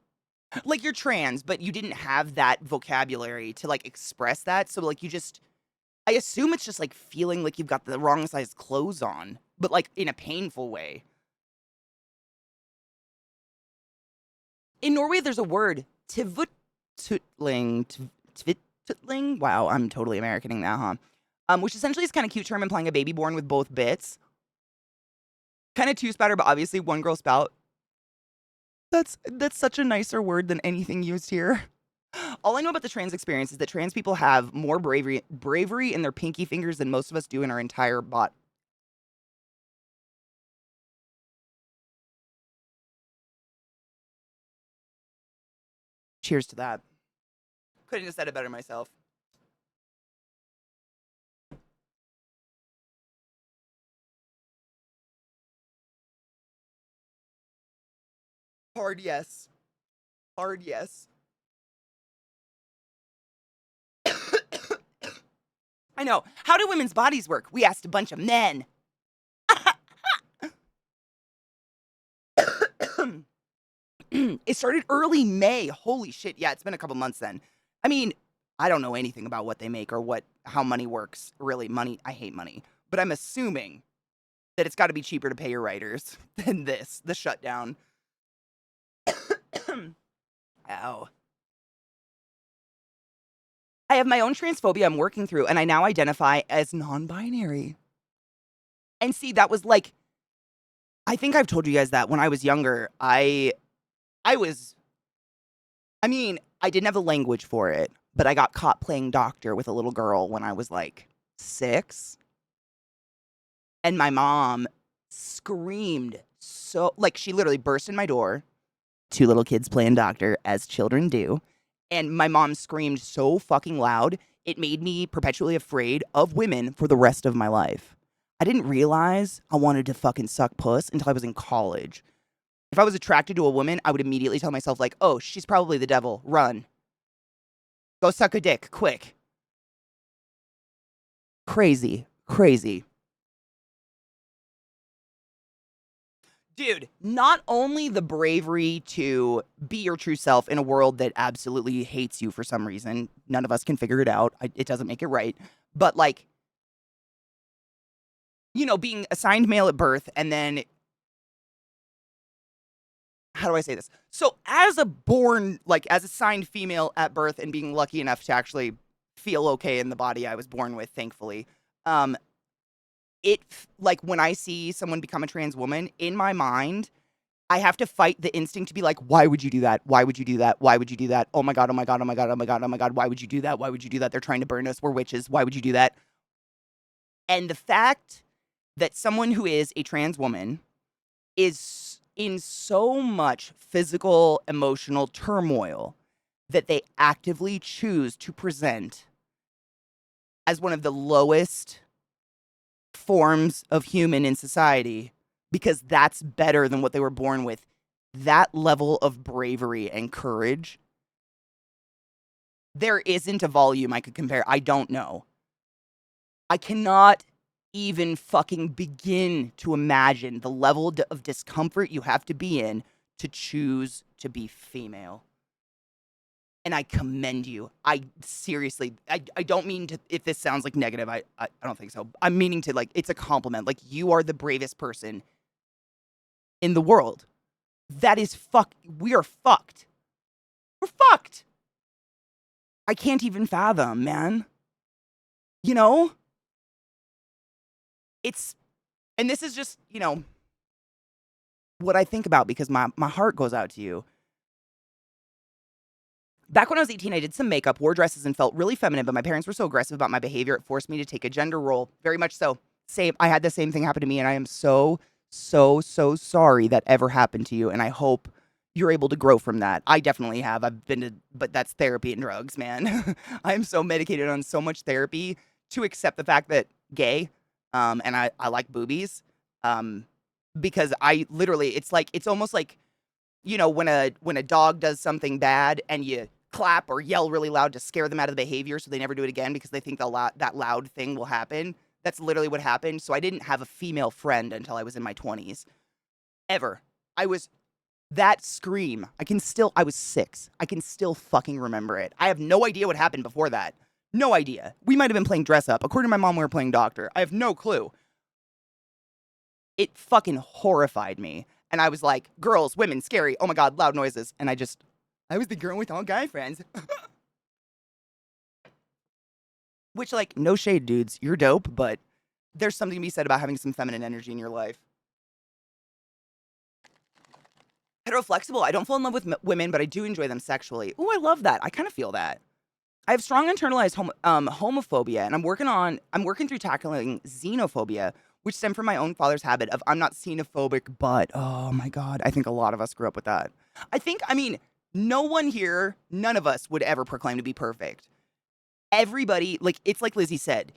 like, you're trans, but you didn't have that vocabulary to, like, express that. So, like, I assume it's just, like, feeling like you've got the wrong size clothes on, but, like, in a painful way. In Norway, there's a word, tvutling. Wow, I'm totally Americaning that, huh? Which essentially is kind of cute term implying a baby born with both bits. Kind of two-spouter, but obviously one girl spout. That's such a nicer word than anything used here. All I know about the trans experience is that trans people have more bravery in their pinky fingers than most of us do in our entire bot. Cheers to that. Couldn't have said it better myself. Hard yes. Hard yes. I know. How do women's bodies work? We asked a bunch of men. It started early May. Holy shit. Yeah, it's been a couple months then. I mean, I don't know anything about what they make or how money works. Really, money, I hate money. But I'm assuming that it's got to be cheaper to pay your writers than the shutdown. Ow. I have my own transphobia I'm working through, and I now identify as non-binary. And see, that was like, I think I've told you guys that when I was younger, I mean, I didn't have the language for it, but I got caught playing doctor with a little girl when I was like 6. And my mom screamed so, like, she literally burst in my door. 2 little kids playing doctor, as children do. And my mom screamed so fucking loud, it made me perpetually afraid of women for the rest of my life. I didn't realize I wanted to fucking suck puss until I was in college. If I was attracted to a woman, I would immediately tell myself, like, oh, she's probably the devil. Run. Go suck a dick, quick. Crazy. Crazy. Dude, not only the bravery to be your true self in a world that absolutely hates you for some reason. None of us can figure it out. It doesn't make it right. But, like, you know, being assigned male at birth and then, how do I say this? So as assigned female at birth and being lucky enough to actually feel okay in the body I was born with, thankfully, like, when I see someone become a trans woman, in my mind, I have to fight the instinct to be like, why would you do that? Why would you do that? Why would you do that? Oh my God, oh my God, oh my God, oh my God, oh my God. Why would you do that? Why would you do that? They're trying to burn us. We're witches. Why would you do that? And the fact that someone who is a trans woman is in so much physical, emotional turmoil that they actively choose to present as one of the lowest forms of human in society because that's better than what they were born with. That level of bravery and courage, there isn't a volume I could compare. I don't know. I cannot even fucking begin to imagine the level of discomfort you have to be in to choose to be female. And I commend you. I seriously, I don't mean to, if this sounds like negative, I don't think so. I'm meaning to, like, it's a compliment. Like, you are the bravest person in the world. That is we are fucked. We're fucked. I can't even fathom, man. You know? And this is just, you know, what I think about because my heart goes out to you. Back when I was 18, I did some makeup, wore dresses, and felt really feminine, but my parents were so aggressive about my behavior, it forced me to take a gender role. Very much so. Same. I had the same thing happen to me, and I am so sorry that ever happened to you, and I hope you're able to grow from that. I definitely have. But that's therapy and drugs, man. I'm so medicated on so much therapy to accept the fact that gay, and I like boobies, because I literally, it's almost like, you know, when a dog does something bad and you clap or yell really loud to scare them out of the behavior so they never do it again because they think that loud thing will happen. That's literally what happened. So I didn't have a female friend until I was in my 20s. Ever. That scream, I was 6. I can still fucking remember it. I have no idea what happened before that. No idea. We might have been playing dress up. According to my mom, we were playing doctor. I have no clue. It fucking horrified me. And I was like, girls, women, scary. Oh my God, loud noises. And I was the girl with all guy friends. Which, like, no shade, dudes. You're dope, but there's something to be said about having some feminine energy in your life. Heteroflexible. I don't fall in love with women, but I do enjoy them sexually. Ooh, I love that. I kind of feel that. I have strong internalized homophobia, and I'm working through tackling xenophobia, which stemmed from my own father's habit of I'm not xenophobic, but oh my god, I think a lot of us grew up with that. I mean, no one here, none of us would ever proclaim to be perfect. Everybody, like it's like Lizzie said,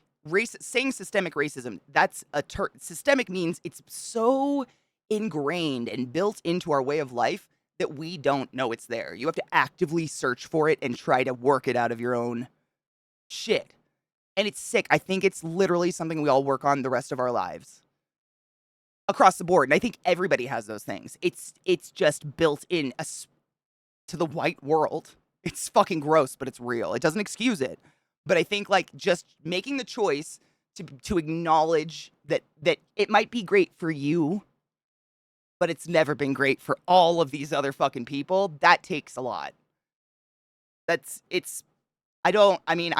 saying systemic racism. That's systemic means it's so ingrained and built into our way of life that we don't know it's there. You have to actively search for it and try to work it out of your own shit. And it's sick. I think it's literally something we all work on the rest of our lives across the board. And I think everybody has those things. It's just built in to the white world. It's fucking gross, but it's real. It doesn't excuse it. But I think like just making the choice to acknowledge that it might be great for you, but it's never been great for all of these other fucking people. That takes a lot. I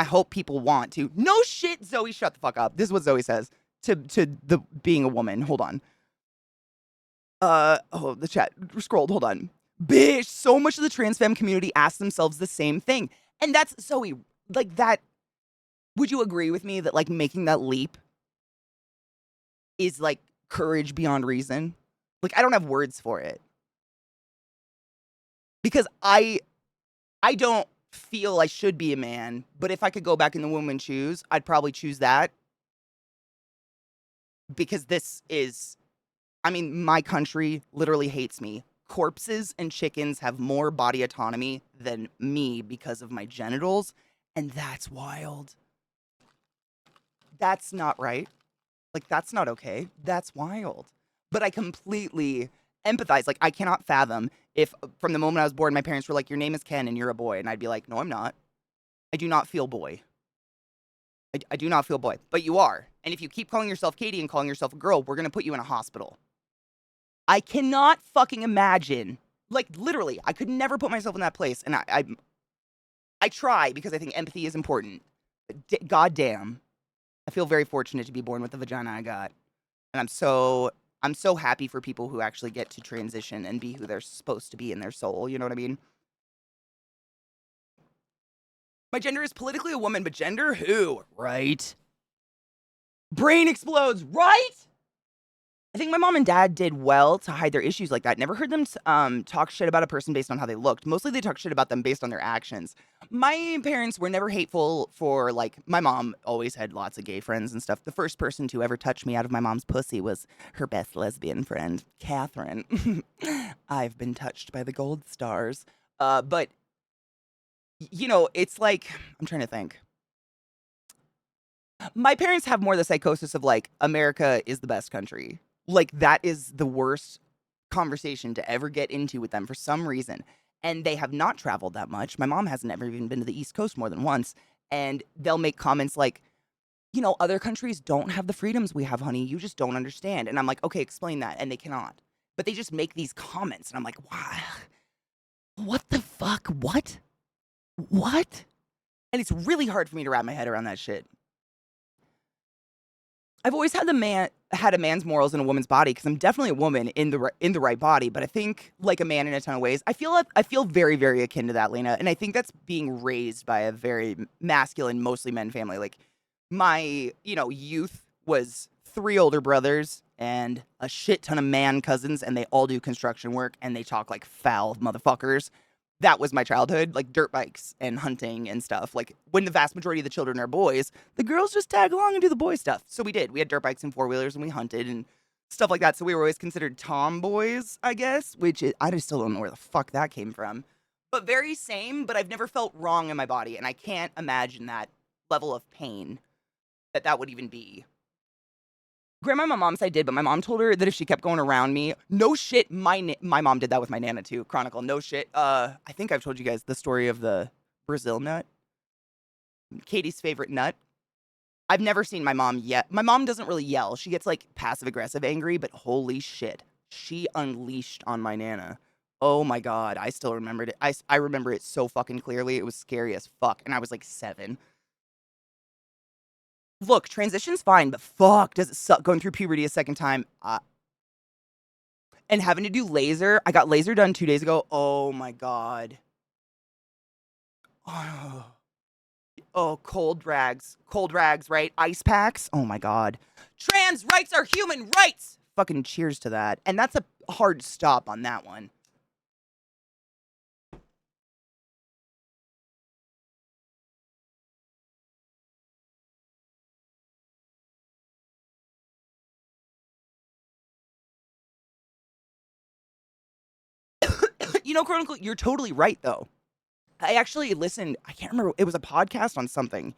hope people want to. No shit, Zoe, shut the fuck up. This is what Zoe says to the being a woman. Hold on. The chat scrolled. Hold on. Bitch, so much of the trans femme community asks themselves the same thing. And that's Zoe, like that. Would you agree with me that like making that leap is like courage beyond reason? Like I don't have words for it. Because I don't feel I should be a man, but if I could go back in the woman's shoes, I'd probably choose that. Because my country literally hates me. Corpses and chickens have more body autonomy than me because of my genitals, and that's wild. That's not right. Like, that's not okay. That's wild. But I completely empathize. Like, I cannot fathom if from the moment I was born, my parents were like, your name is Ken and you're a boy. And I'd be like, no, I'm not. I do not feel boy. I do not feel boy. But you are. And if you keep calling yourself Katie and calling yourself a girl, we're going to put you in a hospital. I cannot fucking imagine. Like, literally, I could never put myself in that place. And I try because I think empathy is important. God damn. I feel very fortunate to be born with the vagina I got. And I'm so happy for people who actually get to transition and be who they're supposed to be in their soul. You know what I mean? My gender is politically a woman, but gender who? Right? Brain explodes, right? I think my mom and dad did well to hide their issues like that. Never heard them talk shit about a person based on how they looked. Mostly they talk shit about them based on their actions. My parents were never hateful for, like, my mom always had lots of gay friends and stuff. The first person to ever touch me out of my mom's pussy was her best lesbian friend, Catherine. I've been touched by the gold stars. But, you know, it's like, I'm trying to think. My parents have more the psychosis of, like, America is the best country. Like, that is the worst conversation to ever get into with them for some reason. And they have not traveled that much. My mom hasn't ever even been to the East Coast more than once. And they'll make comments like, you know, other countries don't have the freedoms we have, honey. You just don't understand. And I'm like, okay, explain that. And they cannot. But they just make these comments. And I'm like, wow, what the fuck? What? And it's really hard for me to wrap my head around that shit. I've always had a man's morals in a woman's body because I'm definitely a woman in the right body, but I think like a man in a ton of ways. I feel very, very akin to that, Lena, and I think that's being raised by a very masculine, mostly men family. Like my, youth was 3 older brothers and a shit ton of man cousins, and they all do construction work and they talk like foul motherfuckers. That was my childhood, like dirt bikes and hunting and stuff. Like when the vast majority of the children are boys, the girls just tag along and do the boy stuff. So we did. We had dirt bikes and 4-wheelers and we hunted and stuff like that. So we were always considered tomboys, I guess, I just still don't know where the fuck that came from. But very same, but I've never felt wrong in my body. And I can't imagine that level of pain that would even be. Grandma, my mom's side did, but my mom told her that if she kept going around me, no shit, my mom did that with my Nana too, Chronicle, no shit. I think I've told you guys the story of the Brazil nut. Katie's favorite nut. I've never seen my mom yet. My mom doesn't really yell. She gets like passive-aggressive angry, but holy shit. She unleashed on my Nana. Oh my God, I still remembered it. I remember it so fucking clearly. It was scary as fuck, and I was like 7. Look, transition's fine, but fuck, does it suck going through puberty a second time? And having to do laser. I got laser done 2 days ago. Oh my God. Oh, oh, cold rags. Cold rags, right? Ice packs. Oh my God. Trans rights are human rights. Fucking cheers to that. And that's a hard stop on that one. You know, Chronicle, you're totally right, though. I actually listened, I can't remember, it was a podcast on something.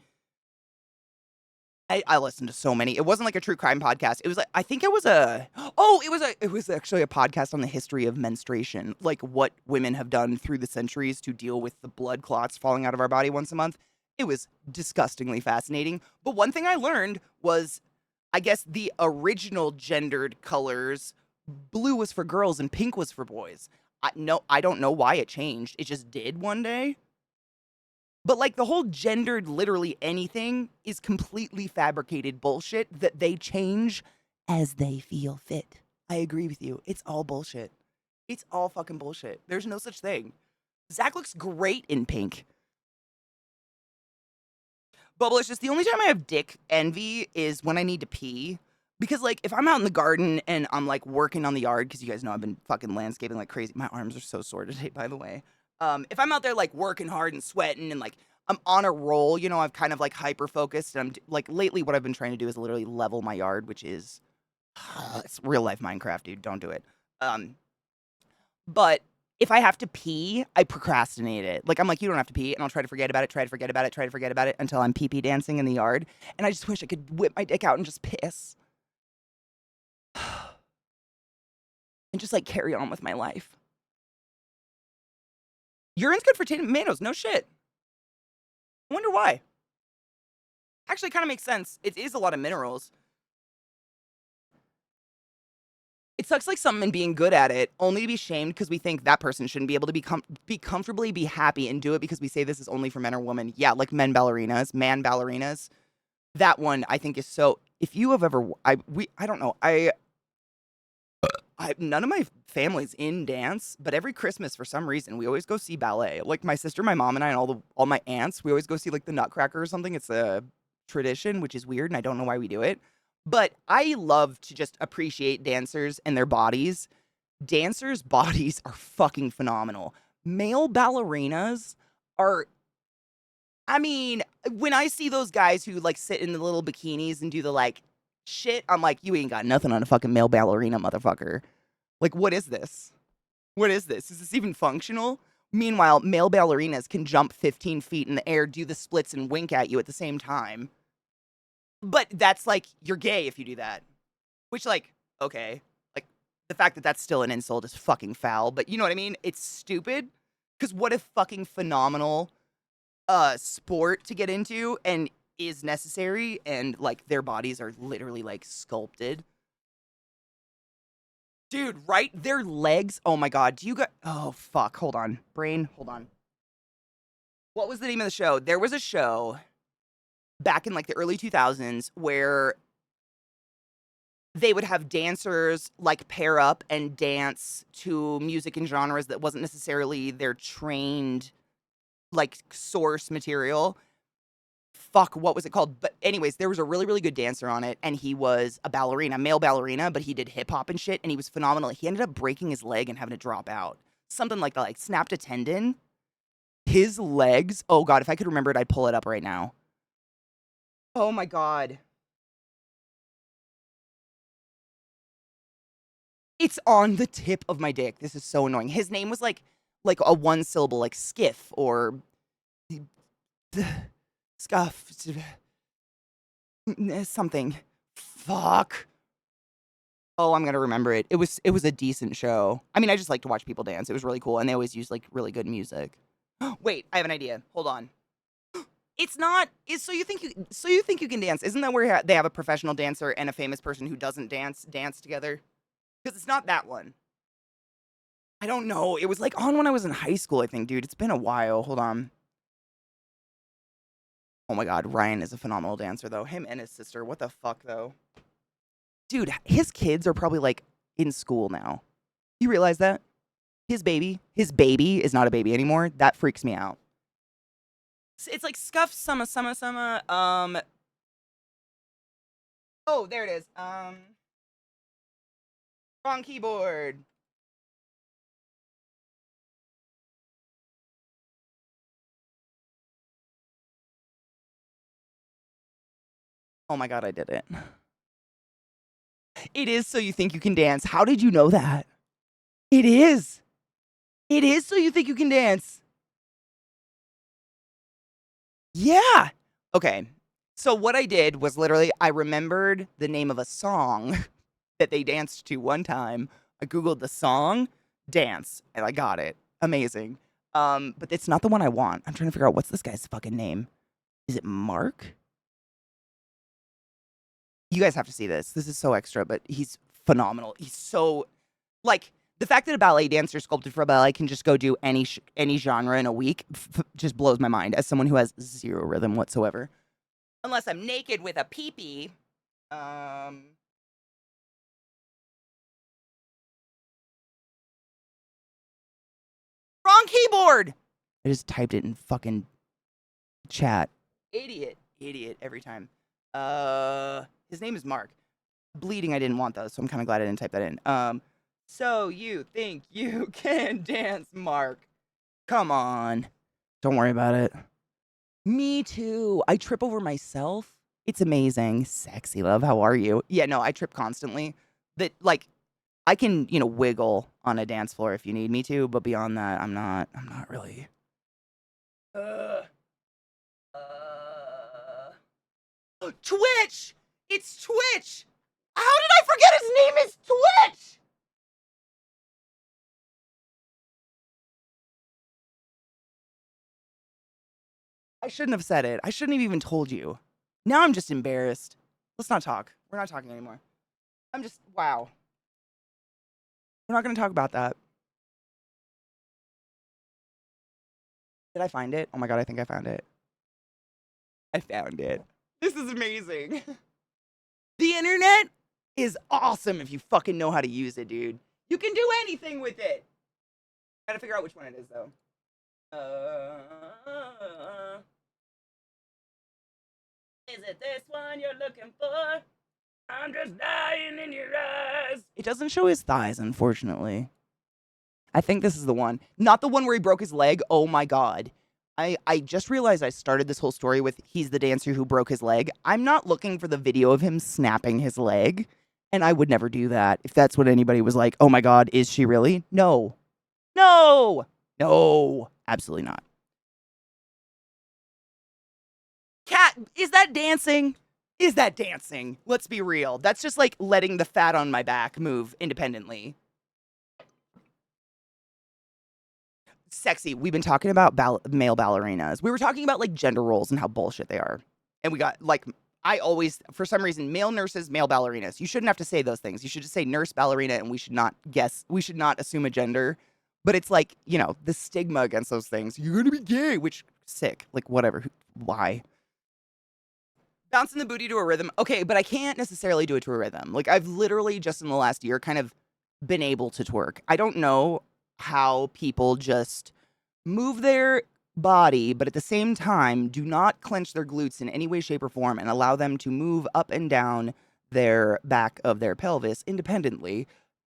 I listened to so many. It wasn't like a true crime podcast. It was like, I think it was it was actually a podcast on the history of menstruation, like what women have done through the centuries to deal with the blood clots falling out of our body once a month. It was disgustingly fascinating. But one thing I learned was, I guess the original gendered colors, blue was for girls and pink was for boys. No, I don't know why it changed. It just did one day. But like the whole gendered literally anything is completely fabricated bullshit that they change as they feel fit. I agree with you. It's all bullshit. It's all fucking bullshit. There's no such thing. Zach looks great in pink. Bubble, it's just the only time I have dick envy is when I need to pee. Because, like, if I'm out in the garden and I'm, like, working on the yard, because you guys know I've been fucking landscaping like crazy. My arms are so sore today, by the way. If I'm out there, like, working hard and sweating and, like, I'm on a roll, you know, I'm kind of, like, hyper-focused. And like, lately what I've been trying to do is literally level my yard, which is, it's real-life Minecraft, dude. Don't do it. But if I have to pee, I procrastinate it. Like, I'm like, you don't have to pee, and I'll try to forget about it, try to forget about it, try to forget about it until I'm pee-pee dancing in the yard. And I just wish I could whip my dick out and just piss. And just, like, carry on with my life. Urine's good for tomatoes. No shit. I wonder why. Actually, kind of makes sense. It is a lot of minerals. It sucks like something and being good at it, only to be shamed because we think that person shouldn't be able to be comfortably be happy and do it because we say this is only for men or women. Yeah, like man ballerinas. That one I think is so. If you have ever, I don't know. None of my family's in dance, but every Christmas for some reason we always go see ballet. Like my sister, my mom, and I, and all my aunts, we always go see like the Nutcracker or something. It's a tradition, which is weird, and I don't know why we do it. But I love to just appreciate dancers and their bodies. Dancers' bodies are fucking phenomenal. Male ballerinas are. I mean, when I see those guys who like sit in the little bikinis and do the like shit, I'm like, you ain't got nothing on a fucking male ballerina, motherfucker. Like, what is this? What is this? Is this even functional? Meanwhile, male ballerinas can jump 15 feet in the air, do the splits, and wink at you at the same time. But that's like, you're gay if you do that. Which, like, okay. Like, the fact that that's still an insult is fucking foul. But you know what I mean? It's stupid. Because what a fucking phenomenal sport to get into and is necessary. And, like, their bodies are literally, like, sculpted. Dude, right? Their legs. Oh my God. Do you got. Oh, fuck. Hold on. Brain, hold on. What was the name of the show? There was a show back in like the early 2000s where they would have dancers like pair up and dance to music and genres that wasn't necessarily their trained like source material. Fuck, what was it called? But anyways, there was a really, really good dancer on it, and he was a ballerina, male ballerina, but he did hip hop and shit, and he was phenomenal. He ended up breaking his leg and having to drop out. Something like that, like snapped a tendon. His legs, oh God, if I could remember it, I'd pull it up right now. Oh my God. It's on the tip of my dick. This is so annoying. His name was like a one syllable, like skiff or scuff something. Fuck. Oh, I'm gonna remember it. It was a decent show. I mean, I just like to watch people dance. It was really cool, and they always use like really good music. Wait, I have an idea. Hold on. It's not. Is so you think you can dance? Isn't that where they have a professional dancer and a famous person who doesn't dance together? Because it's not that one. I don't know. It was like on when I was in high school, I think, dude. It's been a while. Hold on. Oh my God, Ryan is a phenomenal dancer, though. Him and his sister. What the fuck, though? Dude, his kids are probably like in school now. You realize that? His baby is not a baby anymore. That freaks me out. It's like scuff summer. Oh, there it is. Wrong keyboard. Oh my god, I did it. It is so you think you can dance. How did you know that? It is. It is so you think you can dance. Yeah. Okay. So what I did was literally I remembered the name of a song that they danced to one time. I googled the song, dance, and I got it. Amazing. But it's not the one I want. I'm trying to figure out what's this guy's fucking name. Is it Mark? You guys have to see this. This is so extra, but he's phenomenal. He's so like the fact that a ballet dancer sculpted for a ballet can just go do any genre in a week just blows my mind as someone who has zero rhythm whatsoever. Unless I'm naked with a peepee. Wrong keyboard. I just typed it in fucking chat. Idiot every time. His name is Mark. Bleeding I didn't want though, so I'm kind of glad I didn't type that in. So you think you can dance, Mark? Come on. Don't worry about it. Me too. I trip over myself. It's amazing. Sexy love, how are you? Yeah, no, I trip constantly. That like I can, wiggle on a dance floor if you need me to, but beyond that, I'm not really. Uh, Twitch! It's Twitch! How did I forget his name is Twitch? I shouldn't have said it. I shouldn't have even told you. Now I'm just embarrassed. Let's not talk. We're not talking anymore. Wow. We're not going to talk about that. Did I find it? Oh my god, I think I found it. I found it. This is amazing. The internet is awesome if you fucking know how to use it, dude. You can do anything with it. Gotta figure out which one it is, though. Is it this one you're looking for? I'm just dying in your eyes. It doesn't show his thighs, unfortunately. I think this is the one. Not the one where he broke his leg. Oh my god. I just realized I started this whole story with he's the dancer who broke his leg. I'm not looking for the video of him snapping his leg. And I would never do that. If that's what anybody was like, oh my god, is she really? No. No. No. Absolutely not. Cat, is that dancing? Is that dancing? Let's be real. That's just like letting the fat on my back move independently. Sexy. We've been talking about male ballerinas. We were talking about like gender roles and how bullshit they are. And we got like, I always, for some reason, male nurses, male ballerinas. You shouldn't have to say those things. You should just say nurse, ballerina, and we should not assume a gender. But it's like, the stigma against those things. You're going to be gay, which, sick. Like, whatever. Why? Bouncing the booty to a rhythm. Okay, but I can't necessarily do it to a rhythm. Like, I've literally just in the last year kind of been able to twerk. I don't know how people just move their body, but at the same time, do not clench their glutes in any way, shape, or form and allow them to move up and down their back of their pelvis independently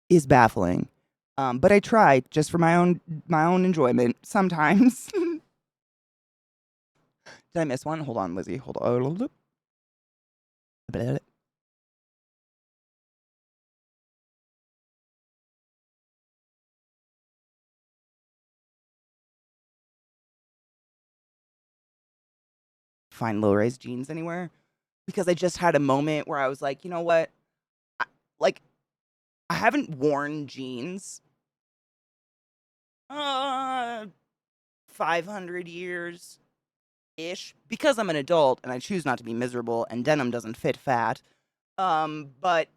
is baffling. But I try just for my own enjoyment sometimes. Did I miss one? Hold on, Lizzie. Hold on. Find low-rise jeans anywhere because I just had a moment where I was like, you know what? I haven't worn jeans 500 years ish because I'm an adult and I choose not to be miserable and denim doesn't fit fat. But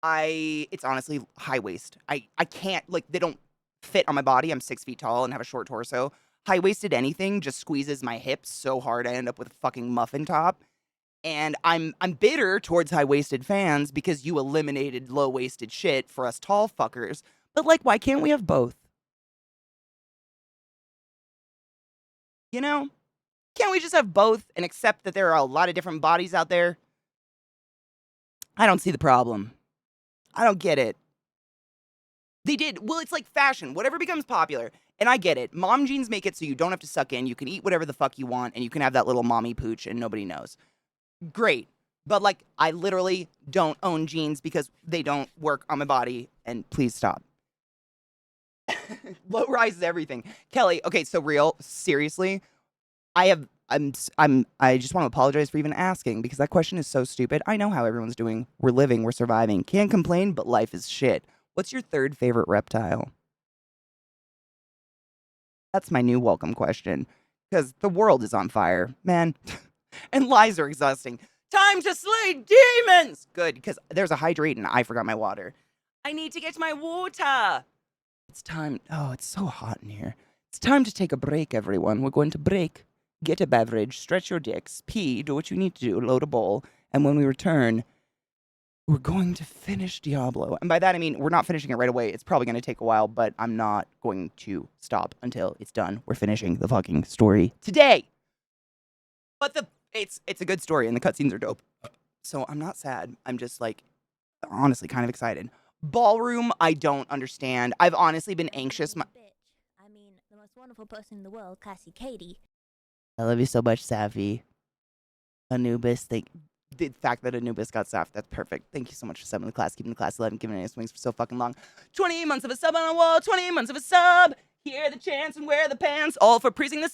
it's honestly high waist. I can't, like, they don't fit on my body. I'm 6 feet tall and have a short torso. High waisted anything just squeezes my hips so hard I end up with a fucking muffin top. And I'm bitter towards high waisted fans because you eliminated low waisted shit for us tall fuckers. But like, why can't we have both? You know? Can't we just have both and accept that there are a lot of different bodies out there? I don't see the problem. I don't get it. They did. Well, it's like fashion. Whatever becomes popular. And I get it. Mom jeans make it so you don't have to suck in. You can eat whatever the fuck you want and you can have that little mommy pooch and nobody knows. Great. But like, I literally don't own jeans because they don't work on my body. And please stop. Low rise is everything. Kelly, okay, so real, seriously, I just want to apologize for even asking because that question is so stupid. I know how everyone's doing. We're living, we're surviving. Can't complain, but life is shit. What's your third favorite reptile? That's my new welcome question. Because the world is on fire, man. And lies are exhausting. Time to slay demons! Good, because there's a hydrate and I forgot my water. I need to get my water. It's time. Oh, it's so hot in here. It's time to take a break, everyone. We're going to break. Get a beverage, stretch your dicks, pee, do what you need to do, load a bowl. And when we return, we're going to finish Diablo. And by that, I mean, we're not finishing it right away. It's probably going to take a while, but I'm not going to stop until it's done. We're finishing the fucking story today. But it's a good story, and the cutscenes are dope. So I'm not sad. I'm just, like, honestly kind of excited. Ballroom, I don't understand. I've honestly been anxious. I mean, the most wonderful person in the world, ClassyKatie. I love you so much, Safi. Anubis, the fact that Anubis got Saf, that's perfect. Thank you so much for subbing the class, keeping the class alive, and giving us wings for so fucking long. 28 months of a sub on a wall, 28 months of a sub. Hear the chants and wear the pants, all for pleasing the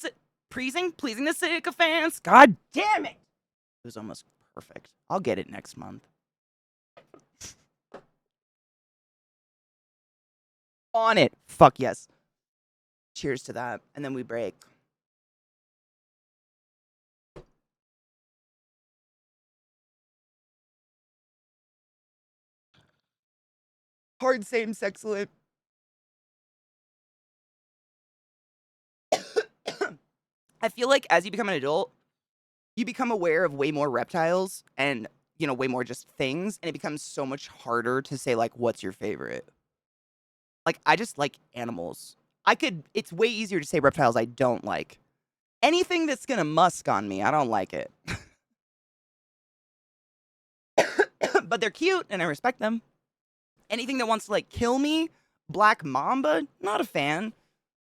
sycophants. God damn it! It was almost perfect. I'll get it next month. On it. Fuck yes. Cheers to that. And then we break. Hard same sexual. I feel like as you become an adult, you become aware of way more reptiles and, you know, way more just things. And it becomes so much harder to say, like, what's your favorite? Like, I just like animals. It's way easier to say reptiles I don't like. Anything that's gonna musk on me, I don't like it. But they're cute and I respect them. Anything that wants to, like, kill me, black mamba, not a fan.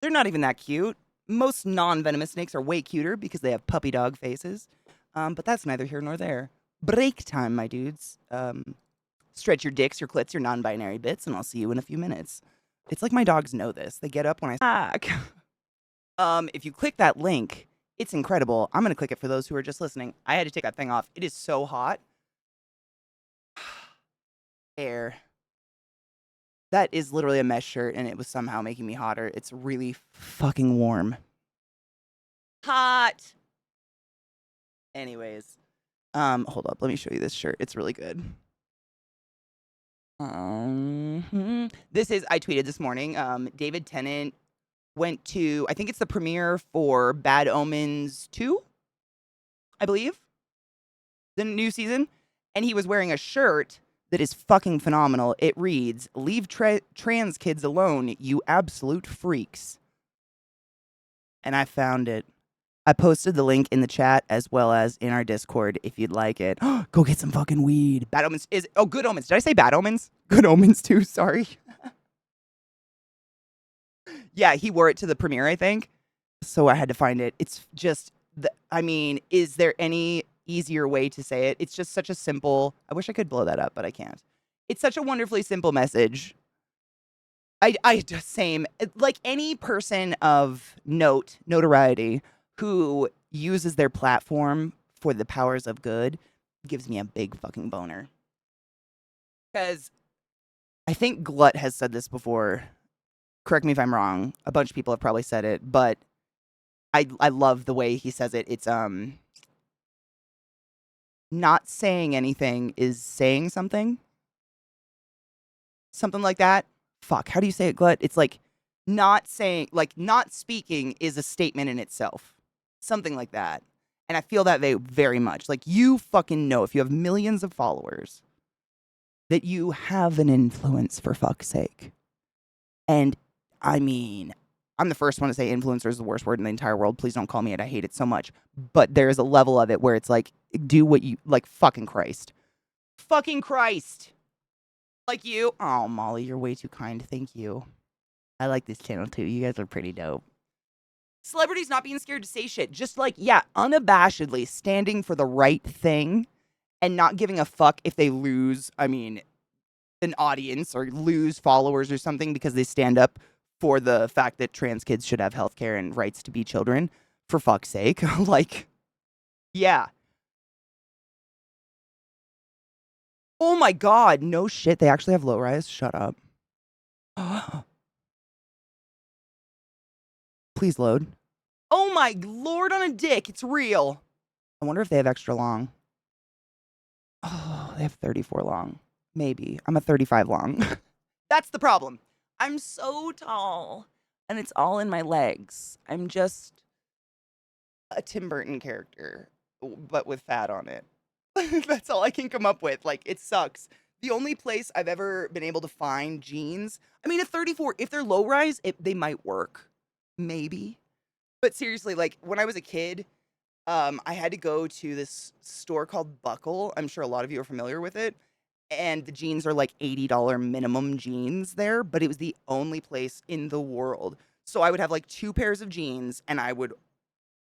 They're not even that cute. Most non-venomous snakes are way cuter because they have puppy dog faces. But that's neither here nor there. Break time, my dudes. Stretch your dicks, your clits, your non-binary bits, and I'll see you in a few minutes. It's like my dogs know this. They get up when I back. If you click that link, it's incredible. I'm gonna click it for those who are just listening. I had to take that thing off. It is so hot. Air. That is literally a mesh shirt, and it was somehow making me hotter. It's really fucking warm. Hot. Anyways, hold up. Let me show you this shirt. It's really good. This is, I tweeted this morning. David Tennant went to, I think it's the premiere for Bad Omens 2, I believe, the new season. And he was wearing a shirt that is fucking phenomenal. It reads, "Leave trans kids alone, you absolute freaks." And I found it. I posted the link in the chat as well as in our Discord if you'd like it. Go get some fucking weed. Bad Omens is, oh, Good Omens. Did I say Bad Omens? Good Omens too, sorry. Yeah, he wore it to the premiere, I think. So I had to find it. It's just, I mean, is there any easier way to say it? It's just such a simple, I wish I could blow that up, but I can't. It's such a wonderfully simple message. I just, same, like any person of notoriety who uses their platform for the powers of good gives me a big fucking boner. Because I think Glut has said this before. Correct me if I'm wrong. A bunch of people have probably said it, but I love the way he says it. It's not saying anything is saying something. Something like that. Fuck, how do you say it, Glut? It's like not speaking is a statement in itself. Something like that. And I feel that very much. Like, you fucking know, if you have millions of followers, that you have an influence, for fuck's sake. And I mean, I'm the first one to say influencer is the worst word in the entire world. Please don't call me it. I hate it so much. But there's a level of it where it's like, do what you like. Fucking Christ. Fucking Christ. Like you. Oh, Molly, you're way too kind. Thank you. I like this channel too. You guys are pretty dope. Celebrities not being scared to say shit. Just like, yeah, unabashedly standing for the right thing and not giving a fuck if they lose, I mean, an audience or lose followers or something because they stand up for the fact that trans kids should have healthcare and rights to be children. For fuck's sake. Like, yeah. Oh my God. No shit. They actually have low rise. Shut up. Please load. Oh my Lord on a dick. It's real. I wonder if they have extra long. Oh, they have 34 long. Maybe. I'm a 35 long. That's the problem. I'm so tall and it's all in my legs. I'm just a Tim Burton character, but with fat on it. That's all I can come up with. Like, it sucks. The only place I've ever been able to find jeans, I mean, at 34, if they're low rise, they might work. Maybe. But seriously, like, when I was a kid, I had to go to this store called Buckle. I'm sure a lot of you are familiar with it. And the jeans are like $80 minimum jeans there, but it was the only place in the world. So I would have like 2 pairs of jeans and I would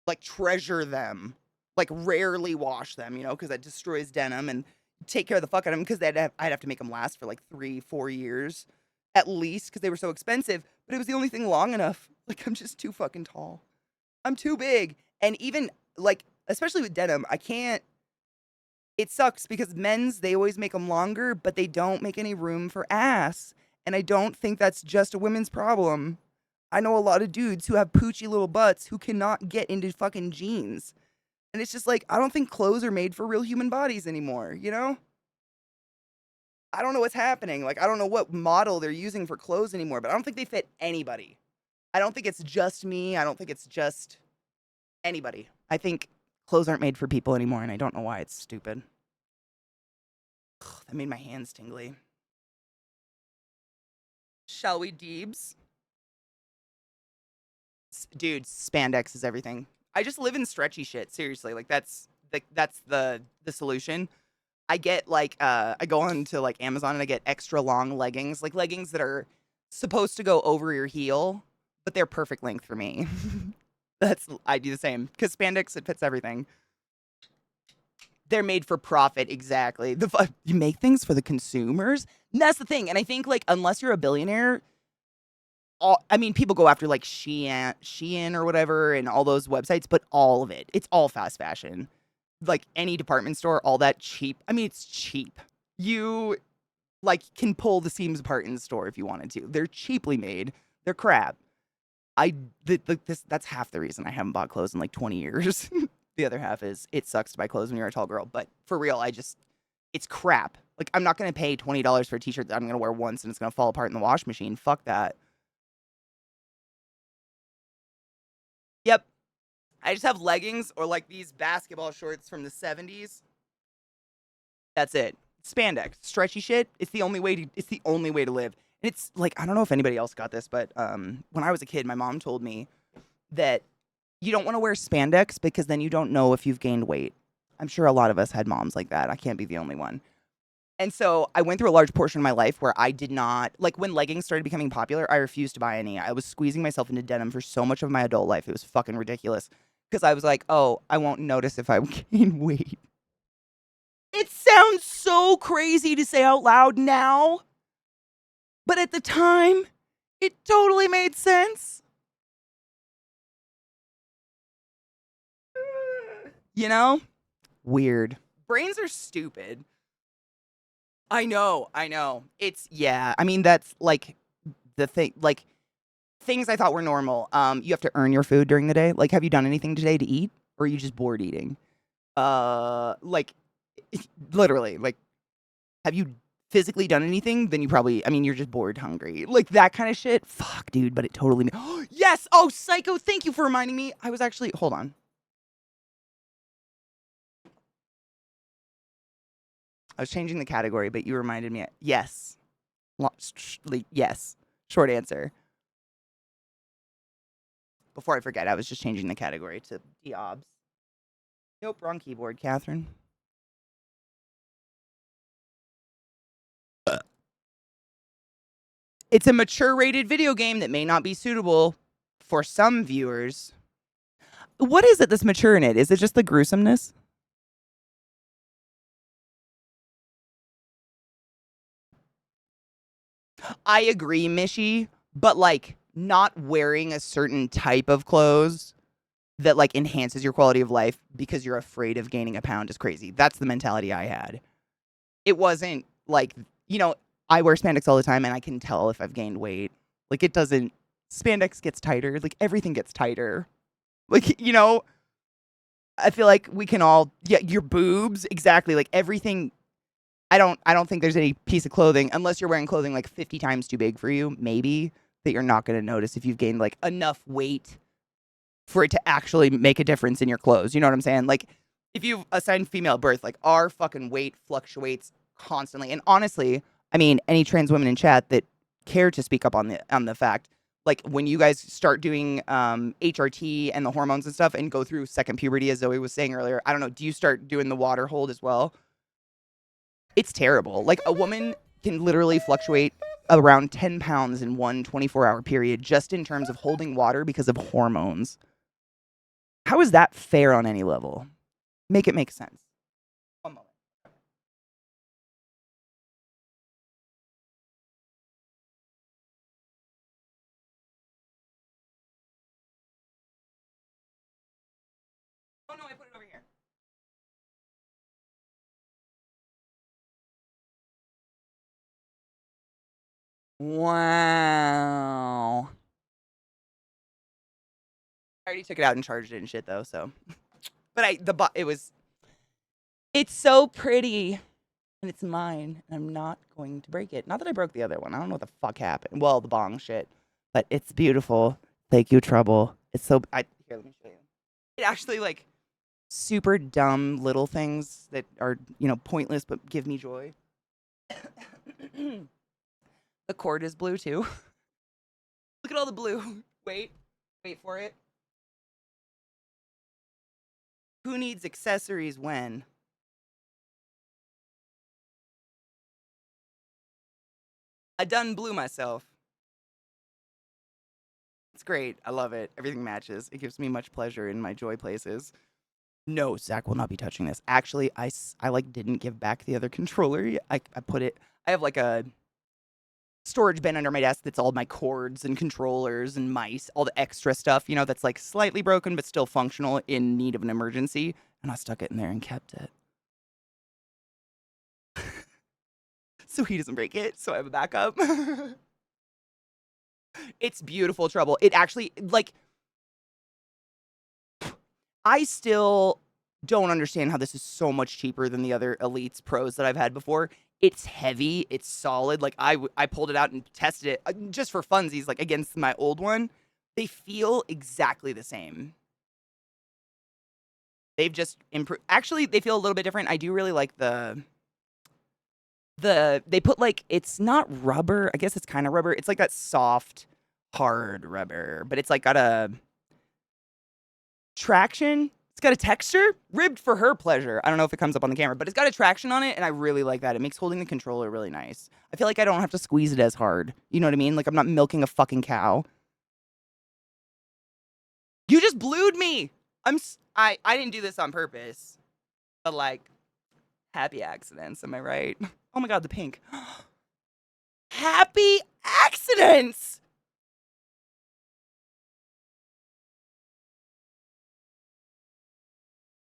like treasure them, like rarely wash them, you know, because that destroys denim and take care of the fuck out of them because I'd have to make them last for like 3-4 years at least because they were so expensive. But it was the only thing long enough. Like, I'm just too fucking tall. I'm too big. And even like, especially with denim, I can't. It sucks because men's, they always make them longer, but they don't make any room for ass. And I don't think that's just a women's problem. I know a lot of dudes who have poochy little butts who cannot get into fucking jeans. And it's just like, I don't think clothes are made for real human bodies anymore, you know? I don't know what's happening. Like, I don't know what model they're using for clothes anymore, but I don't think they fit anybody. I don't think it's just me. I don't think it's just anybody. I think clothes aren't made for people anymore, and I don't know why. It's stupid. Ugh, that made my hands tingly. Shall we, Deebs? Dude, spandex is everything. I just live in stretchy shit. Seriously, like that's the solution. I get like I go on to like Amazon and I get extra long leggings, like leggings that are supposed to go over your heel, but they're perfect length for me. I do the same because spandex, it fits everything. They're made for profit, exactly. You make things for the consumers. And that's the thing, and I think like unless you're a billionaire, I mean, people go after like Shein or whatever, and all those websites, but all of it, it's all fast fashion. Like any department store, all that cheap. I mean, it's cheap. You like can pull the seams apart in the store if you wanted to. They're cheaply made. They're crap. That's half the reason I haven't bought clothes in like 20 years. The other half is it sucks to buy clothes when you're a tall girl. But for real, it's crap. Like, I'm not going to pay $20 for a t-shirt that I'm going to wear once and it's going to fall apart in the wash machine. Fuck that. Yep. I just have leggings or like these basketball shorts from the 70s. That's it. Spandex, stretchy shit. It's the only way to live. And it's like, I don't know if anybody else got this, but when I was a kid, my mom told me that you don't want to wear spandex because then you don't know if you've gained weight. I'm sure a lot of us had moms like that. I can't be the only one. And so I went through a large portion of my life where I did not, like when leggings started becoming popular, I refused to buy any. I was squeezing myself into denim for so much of my adult life. It was fucking ridiculous. Because I was like, oh, I won't notice if I gain weight. It sounds so crazy to say out loud now. But at the time, it totally made sense. You know? Weird. Brains are stupid. I know. Yeah. I mean, that's like the thing, like things I thought were normal. You have to earn your food during the day. Like, have you done anything today to eat? Or are you just bored eating? Like, literally, like, have you physically done anything? Then you probably, I mean, you're just bored, hungry. Like, that kind of shit. Fuck, dude, but it totally, yes! Oh, Psycho, thank you for reminding me. I was actually, hold on. I was changing the category, but you reminded me. Yes. Yes. Short answer. Before I forget, I was just changing the category to Diobs. Nope, wrong keyboard, Catherine. It's a mature rated video game that may not be suitable for some viewers. What is it that's mature in it? Is it just the gruesomeness? I agree, Mishy, but like not wearing a certain type of clothes that like enhances your quality of life because you're afraid of gaining a pound is crazy. That's the mentality I had. It wasn't like, you know, I wear spandex all the time and I can tell if I've gained weight. Like it doesn't, spandex gets tighter, like everything gets tighter. Like, you know, I feel like we can all, yeah, your boobs, exactly, like everything. I don't think there's any piece of clothing, unless you're wearing clothing like 50 times too big for you, maybe, that you're not going to notice if you've gained like enough weight for it to actually make a difference in your clothes. You know what I'm saying? Like if you've assigned female at birth, like our fucking weight fluctuates constantly. And honestly, I mean, any trans women in chat that care to speak up on the fact, like when you guys start doing HRT and the hormones and stuff and go through second puberty, as Zoe was saying earlier, I don't know, do you start doing the water hold as well? It's terrible. Like a woman can literally fluctuate around 10 pounds in one 24-hour period just in terms of holding water because of hormones. How is that fair on any level? Make it make sense. One moment. Oh no, I put it over here. Wow. I already took it out and charged it and shit though, so. But it's so pretty and it's mine and I'm not going to break it. Not that I broke the other one. I don't know what the fuck happened. Well, the bong shit, but it's beautiful. Thank you, Trouble. It's so here, let me show you. It actually like super dumb little things that are, you know, pointless but give me joy. The cord is blue too. Look at all the blue. Wait for it. Who needs accessories when? I done blew myself. It's great. I love it. Everything matches. It gives me much pleasure in my joy places. No, Zach will not be touching this. Actually, I like didn't give back the other controller. I put it. I have like a storage bin under my desk that's all my cords and controllers and mice, all the extra stuff, you know, that's like slightly broken but still functional in need of an emergency. And I stuck it in there and kept it. So he doesn't break it. So I have a backup. It's beautiful, Trouble. It actually, like, I still don't understand how this is so much cheaper than the other Elites Pros that I've had before. It's heavy. It's solid. Like, I pulled it out and tested it just for funsies, like, against my old one. They feel exactly the same. They've just improved. Actually, they feel a little bit different. I do really like they put, like, it's not rubber. I guess it's kind of rubber. It's like that soft, hard rubber, but it's, like, got a traction. It's got a texture, ribbed for her pleasure. I don't know if it comes up on the camera, but it's got a traction on it, and I really like that. It makes holding the controller really nice. I feel like I don't have to squeeze it as hard. You know what I mean? Like, I'm not milking a fucking cow. You just blued me! I didn't do this on purpose. But, like, happy accidents, am I right? Oh my god, the pink. Happy accidents!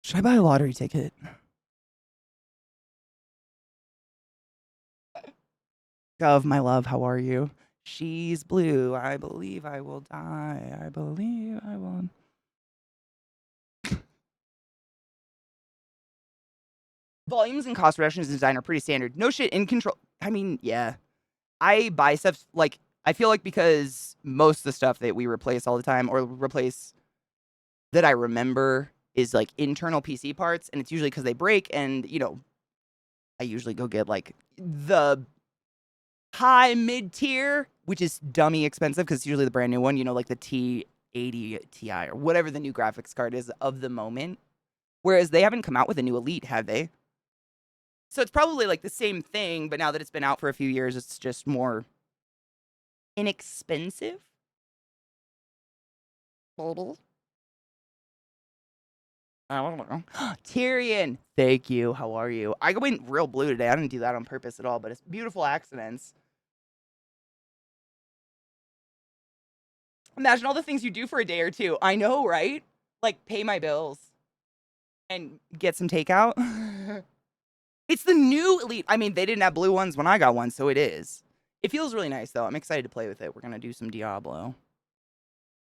Should I buy a lottery ticket? Gov, my love, how are you? She's blue. I believe I will die. I believe I will. Volumes and cost reductions in design are pretty standard. No shit, in control. I mean, yeah. I buy stuff, like, I feel like because most of the stuff that we replace all the time or replace that I remember is, like, internal PC parts, and it's usually because they break, and, you know, I usually go get, like, the high mid-tier which is dummy expensive because it's usually the brand new one, like the T80 Ti or whatever the new graphics card is of the moment. Whereas they haven't come out with a new Elite, have they? So it's probably like the same thing, but now that it's been out for a few years, it's just more inexpensive. I don't know. Tyrion, thank you. How are you? I went real blue today. I didn't do that on purpose at all, but it's beautiful accidents. Imagine all the things you do for a day or two. I know, right? Like pay my bills and get some takeout. It's the new Elite. I mean, they didn't have blue ones when I got one, so it is. It feels really nice, though. I'm excited to play with it. We're going to do some Diablo.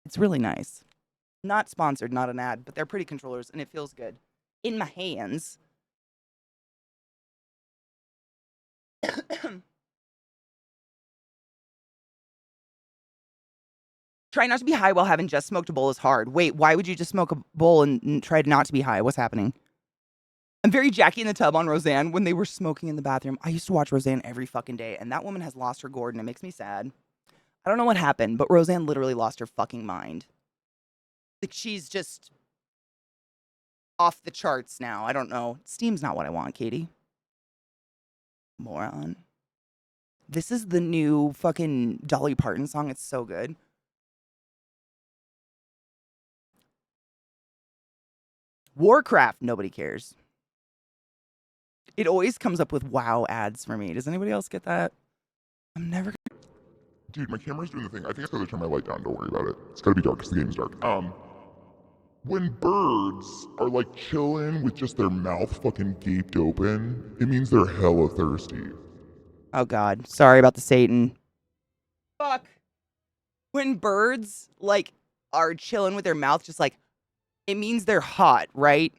It's really nice. Not sponsored, not an ad, but they're pretty controllers, and it feels good. In my hands. Try not to be high while having just smoked a bowl is hard. Wait, why would you just smoke a bowl and try not to be high? What's happening? I'm very Jackie in the Tub on Roseanne when they were smoking in the bathroom. I used to watch Roseanne every fucking day, and that woman has lost her gourd, and it makes me sad. I don't know what happened, but Roseanne literally lost her fucking mind. Like, she's just off the charts now. I don't know. Steam's not what I want, Katie. Moron. This is the new fucking Dolly Parton song. It's so good. Warcraft. Nobody cares. It always comes up with WoW ads for me. Does anybody else get that? I'm never gonna... Dude, my camera's doing the thing. I think it's gotta turn my light down. Don't worry about it. It's gotta be dark because the game's dark. When birds are like chilling with just their mouth fucking gaped open, it means they're hella thirsty. Oh God. Sorry about the Satan. Fuck. When birds like are chilling with their mouth just like, it means they're hot, right?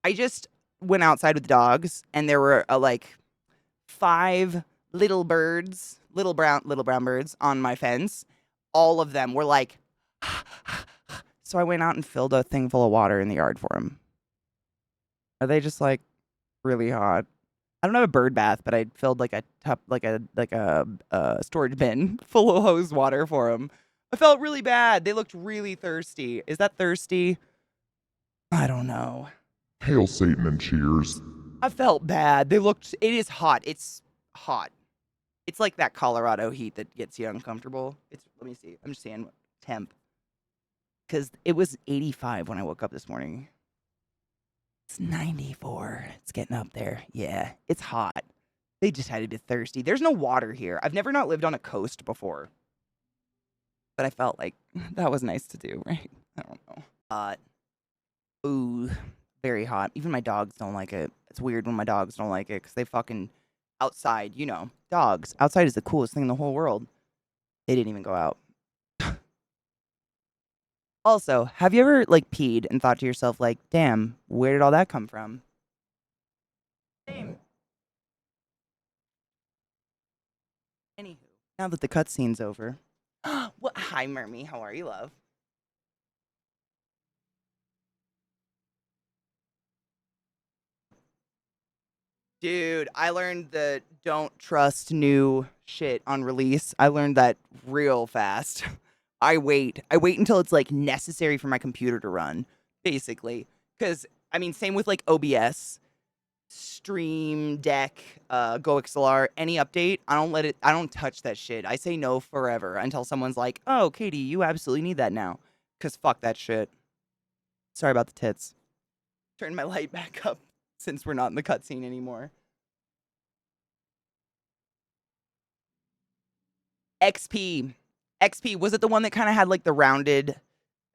I just went outside with dogs and there were like 5 little birds, little brown birds on my fence. All of them were like, so I went out and filled a thing full of water in the yard for them. Are they just like really hot? I don't have a bird bath, but I filled like a storage bin full of hose water for them. I felt really bad. They looked really thirsty. Is that thirsty? I don't know. Hail Satan and cheers. I felt bad. It is hot. It's hot. It's like that Colorado heat that gets you uncomfortable. Let me see. I'm just saying temp. Because it was 85 when I woke up this morning. It's 94. It's getting up there. Yeah, it's hot. They just had to be thirsty. There's no water here. I've never not lived on a coast before. But I felt like that was nice to do, right? I don't know. Ooh, very hot. Even my dogs don't like it. It's weird when my dogs don't like it because they fucking outside, dogs. Outside is the coolest thing in the whole world. They didn't even go out. Also, have you ever like peed and thought to yourself like, damn, where did all that come from? Same. Anywho, now that the cutscene's over. What? Hi, Mermy. How are you, love? Dude, I learned the don't trust new shit on release. I learned that real fast. I wait until it's like necessary for my computer to run, basically. Because, I mean, same with like OBS, Stream Deck, GoXLR, any update, I don't touch that shit. I say no forever until someone's like, oh, Katie, you absolutely need that now. Because fuck that shit. Sorry about the tits. Turn my light back up since we're not in the cutscene anymore. XP. Was it the one that kind of had like the rounded,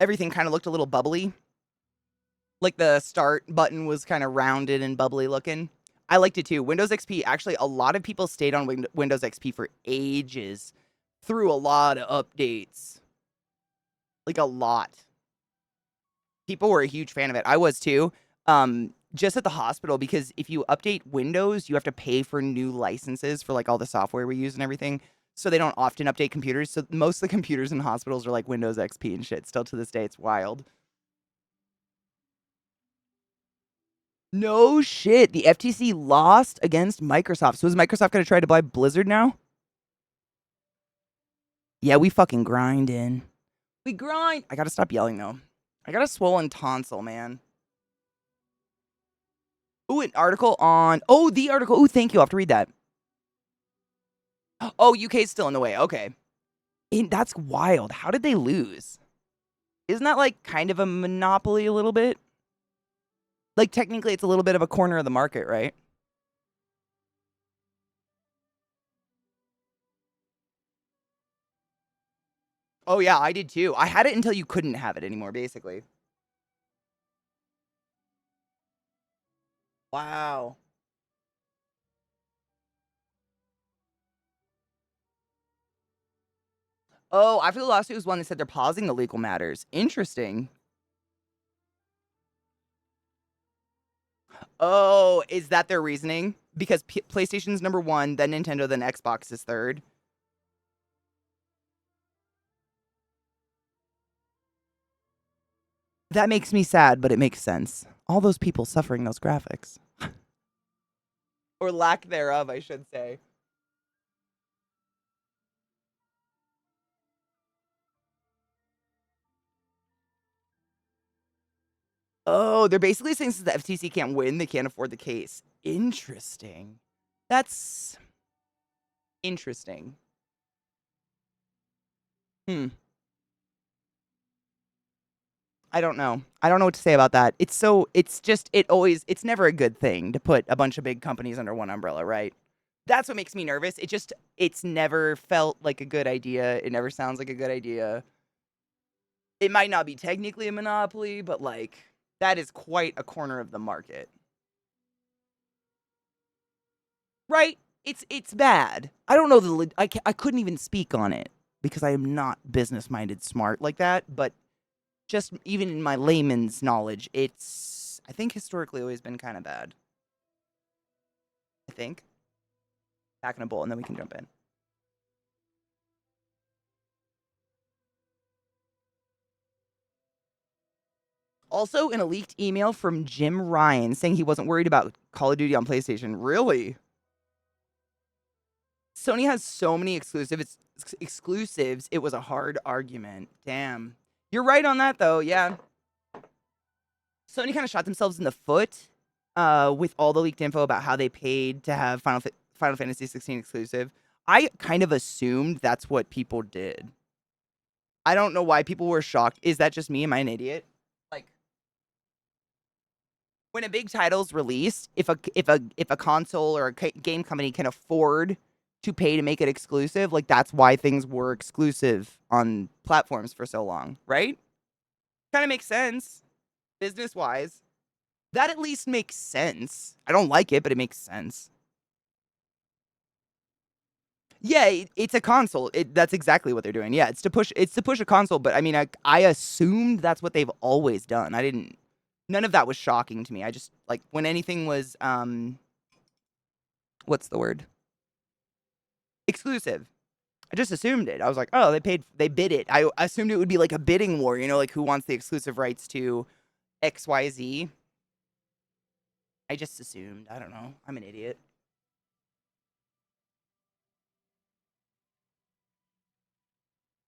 everything kind of looked a little bubbly? Like the start button was kind of rounded and bubbly looking. I liked it too. Windows XP, actually, a lot of people stayed on Windows XP for ages through a lot of updates. Like a lot. People were a huge fan of it. I was too. Just at the hospital, because if you update Windows, you have to pay for new licenses for like all the software we use and everything. So they don't often update computers. So most of the computers in hospitals are like Windows XP and shit. Still to this day, it's wild. No shit. The FTC lost against Microsoft. So is Microsoft going to try to buy Blizzard now? Yeah, we fucking grindin'. We grind. I gotta stop yelling though. I got a swollen tonsil, man. Ooh, an article on. Oh, the article. Ooh, thank you. I'll have to read that. Oh, UK's still in the way. Okay. That's wild. How did they lose? Isn't that like kind of a monopoly a little bit? Like technically it's a little bit of a corner of the market, right? Oh yeah, I did too. I had it until you couldn't have it anymore, basically. Wow. Oh, after the lawsuit was one that said they're pausing the legal matters. Interesting. Oh, is that their reasoning? Because PlayStation's number one, then Nintendo, then Xbox is third. That makes me sad, but it makes sense. All those people suffering those graphics. Or lack thereof, I should say. Oh, they're basically saying since the FTC can't win, they can't afford the case. Interesting. That's interesting. Hmm. I don't know. I don't know what to say about that. It's never a good thing to put a bunch of big companies under one umbrella, right? That's what makes me nervous. It's never felt like a good idea. It never sounds like a good idea. It might not be technically a monopoly, but like that is quite a corner of the market. Right? It's bad. I don't know I couldn't even speak on it because I am not business minded smart like that, but just even in my layman's knowledge, it's I think historically always been kind of bad. I think. Back in a bowl and then we can jump in. Also, in a leaked email from Jim Ryan saying he wasn't worried about Call of Duty on PlayStation. Really? Sony has so many exclusives. It was a hard argument. Damn. You're right on that though. Yeah. Sony kind of shot themselves in the foot with all the leaked info about how they paid to have Final Fantasy 16 exclusive. I kind of assumed that's what people did. I don't know why people were shocked. Is that just me? Am I an idiot? Like when a big title's released, if a console or a game company can afford to pay to make it exclusive, like that's why things were exclusive on platforms for so long, right? Kind of makes sense business wise. That at least makes sense. I don't like it, but it makes sense. Yeah, it's a console. That's exactly what they're doing. Yeah, it's to push a console, but I mean I assumed that's what they've always done. I didn't None of that was shocking to me. I just like when anything was what's the word? Exclusive. I just assumed it. I was like, "Oh, they bid it." I assumed it would be like a bidding war, like who wants the exclusive rights to XYZ. I just assumed. I don't know. I'm an idiot.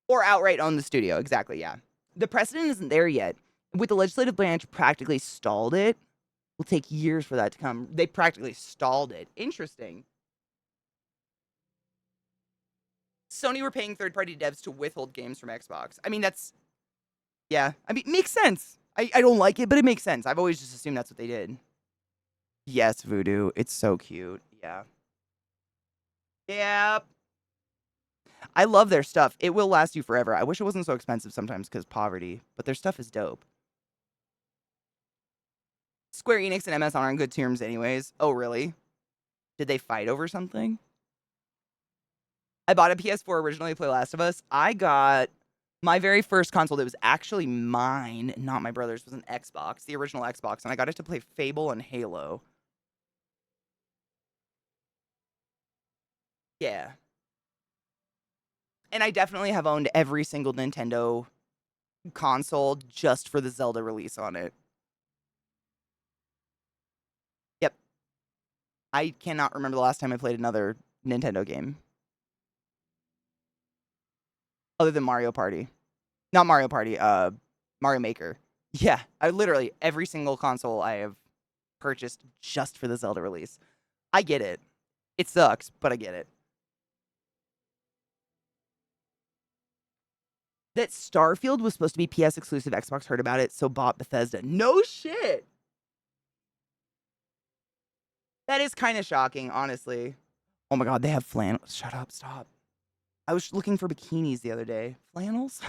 Or outright own the studio. Exactly, yeah. The precedent isn't there yet. With the legislative branch practically stalled it, will take years for that to come. They practically stalled it. Interesting. Sony were paying third-party devs to withhold games from Xbox. I mean, yeah. I mean, it makes sense. I don't like it, but it makes sense. I've always just assumed that's what they did. Yes, Voodoo. It's so cute. Yeah. Yeah. I love their stuff. It will last you forever. I wish it wasn't so expensive sometimes because poverty, but their stuff is dope. Square Enix and MS aren't on good terms anyways. Oh, really? Did they fight over something? I bought a PS4 originally to play Last of Us. I got my very first console that was actually mine, not my brother's, was an Xbox, the original Xbox, and I got it to play Fable and Halo. Yeah. And I definitely have owned every single Nintendo console just for the Zelda release on it. Yep. I cannot remember the last time I played another Nintendo game. other than Mario Party. Not Mario Party, Mario Maker. Yeah, I literally every single console I have purchased just for the Zelda release. I get it. It sucks, but I get it. That Starfield was supposed to be PS exclusive. Xbox heard about it, so bought Bethesda. No shit. That is kind of shocking, honestly. Oh my god, they have flannels. Shut up, stop. I was looking for bikinis the other day. Flannels?